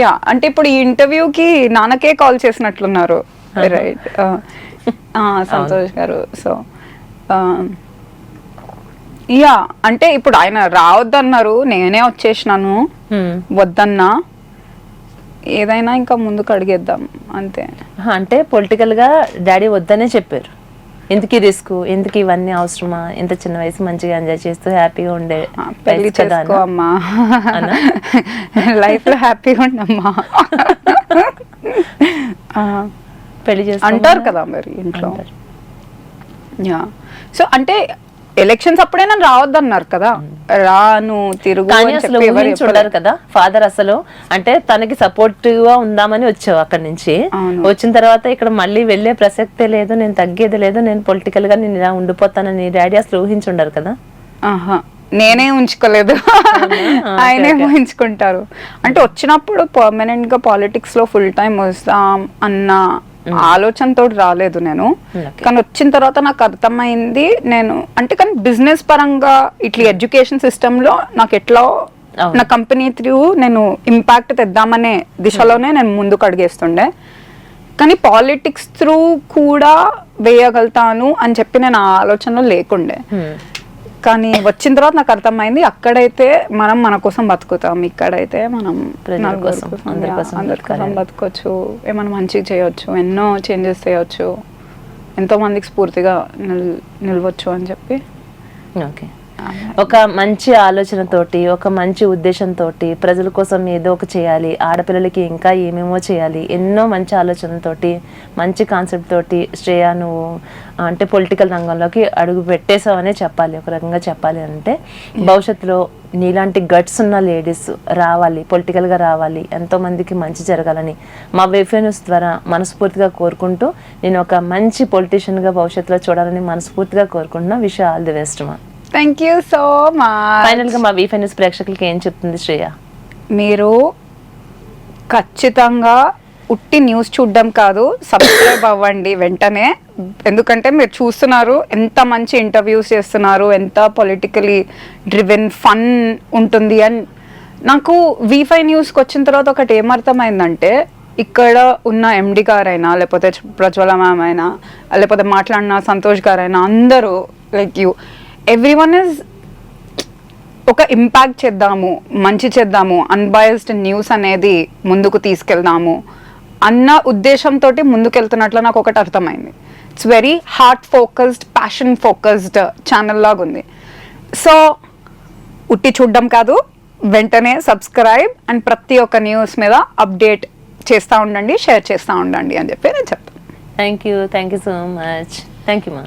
యా, అంటే ఇప్పుడు ఈ ఇంటర్వ్యూకి నాన్నకే కాల్ చేసినట్లున్నారు, రైట్? సంతోష్ గారు. సో యా, అంటే ఇప్పుడు ఆయన రావద్దన్నారు, నేనే వచ్చేసినాను, వద్దన్నా, ఏదైనా ఇంకా ముందుకు అడిగేద్దాం అంతే. అంటే పొలిటికల్ గా డాడీ వద్దనే చెప్పారు. ఎందుకు రిస్క్, ఎందుకు ఇవన్నీ అవసరమా, ఇంత చిన్న వయసు మంచిగా ఎంజాయ్ చేస్తూ హ్యాపీగా ఉండే, పెళ్లి చేసుకో అమ్మా, లైఫ్ లో హ్యాపీగా ఉండమ్మా. పెళ్లి చేసి అంటారు కదా మరి ఇంట్లో. యా, సో అంటే ఎలక్షన్స్ అప్పుడే నన్ను రావద్దన్నారు కదా, రాను తిరుగు కానీ అని అసలు చెప్పి ఎవరు ఊహించుండరు కదా ఫాదర్ అసలు. అంటే తనకి సపోర్టివ్ గా ఉందామని వచ్చావు అక్కడి నుంచి. అవును. వచ్చిన తర్వాత ఇక్కడ మళ్ళీ వెళ్ళే ప్రసక్తే లేదు, నేను తగ్గేది లేదు, నేను పొలిటికల్ గా నేను ఇలా ఉండిపోతానని డాడీ అసలు ఊహించుండరు కదా. ఆహా, నేనే ఉంచుకోలేదు, ఆయనే ఊహించుకుంటారు. అంటే వచ్చినప్పుడు పర్మనెంట్ గా పాలిటిక్స్ లో ఫుల్ టైం వస్తాం అన్న ఆలోచనతో రాలేదు నేను. కానీ వచ్చిన తర్వాత నాకు అర్థమైంది, నేను అంటే కానీ బిజినెస్ పరంగా ఇట్లా ఎడ్యుకేషన్ సిస్టమ్ లో నాకు ఎట్లా నా కంపెనీ త్రూ నేను ఇంపాక్ట్ తెద్దామనే దిశలోనే నేను ముందుకు అడిగేస్తుండే. కానీ పాలిటిక్స్ త్రూ కూడా వేయగలుగుతాను అని చెప్పి నేను ఆ ఆలోచనలో లేకుండే. కానీ వచ్చిన తర్వాత నాకు అర్థమైంది, అక్కడైతే మనం మన కోసం బతుకుతాం, ఇక్కడైతే మనం అందరి కోసం బతకొచ్చు, ఏమైనా మంచిగా చేయొచ్చు, ఎన్నో చేంజెస్ చేయొచ్చు, ఎంతో మందికి స్ఫూర్తిగా నిలవచ్చు అని చెప్పి. ఓకే, ఒక మంచి ఆలోచనతోటి, ఒక మంచి ఉద్దేశంతో ప్రజల కోసం ఏదో ఒక చేయాలి, ఆడపిల్లలకి ఇంకా ఏమేమో చేయాలి, ఎన్నో మంచి ఆలోచనలతోటి, మంచి కాన్సెప్ట్ తోటి శ్రేయ నువ్వు అంటే పొలిటికల్ రంగంలోకి అడుగు పెట్టేసావనే చెప్పాలి. ఒక రకంగా చెప్పాలి అంటే భవిష్యత్తులో నీలాంటి గట్స్ ఉన్న లేడీస్ రావాలి, పొలిటికల్గా రావాలి, ఎంతో మందికి మంచి జరగాలని మా వేఫే న్యూస్ ద్వారా మనస్ఫూర్తిగా కోరుకుంటూ, నేను ఒక మంచి పొలిటీషియన్గా భవిష్యత్తులో చూడాలని మనస్ఫూర్తిగా కోరుకుంటున్నా. విష్ ఆల్ ది బెస్ట్ మా. Thank you so much. Final గా మా వీఫై న్యూస్ ప్రేక్షకులకి ఏం చెప్తుంది శ్రేయ? మీరు ఖచ్చితంగా ఉట్టి న్యూస్ చూడడం కాదు, సబ్స్క్రైబ్ అవ్వండి వెంటనే. ఎందుకంటే మీరు చూస్తున్నారు ఎంత మంచి ఇంటర్వ్యూస్ చేస్తున్నారు, ఎంత పొలిటికలీ డ్రివెన్ ఫన్ ఉంటుంది. అని నాకు వీఫై న్యూస్కి వచ్చిన తర్వాత ఒకటి ఏమర్థమైందంటే, ఇక్కడ ఉన్న ఎండి గారైనా, లేకపోతే ప్రజ్వల మ్యామ్ అయినా, లేకపోతే మాట్లాడిన సంతోష్ గారైనా, అందరూ లైక్ యూ ఎవ్రీవన్ ఇస్ ఒక ఇంపాక్ట్ చేద్దాము, మంచి చేద్దాము, అన్బయాస్డ్ న్యూస్ అనేది ముందుకు తీసుకెళ్దాము అన్న ఉద్దేశంతో ముందుకెళ్తున్నట్లు నాకు ఒకటి అర్థమైంది. It's very heart focused, passion focused channel లాగా ఉంది. సో ఉట్టి చూడడం కాదు, వెంటనే సబ్స్క్రైబ్ అండ్ ప్రతి ఒక్క న్యూస్ మీద అప్డేట్ చేస్తూ ఉండండి, షేర్ చేస్తూ ఉండండి అని చెప్పి నేను చెప్తాను. Thank you so much. Thank you మా.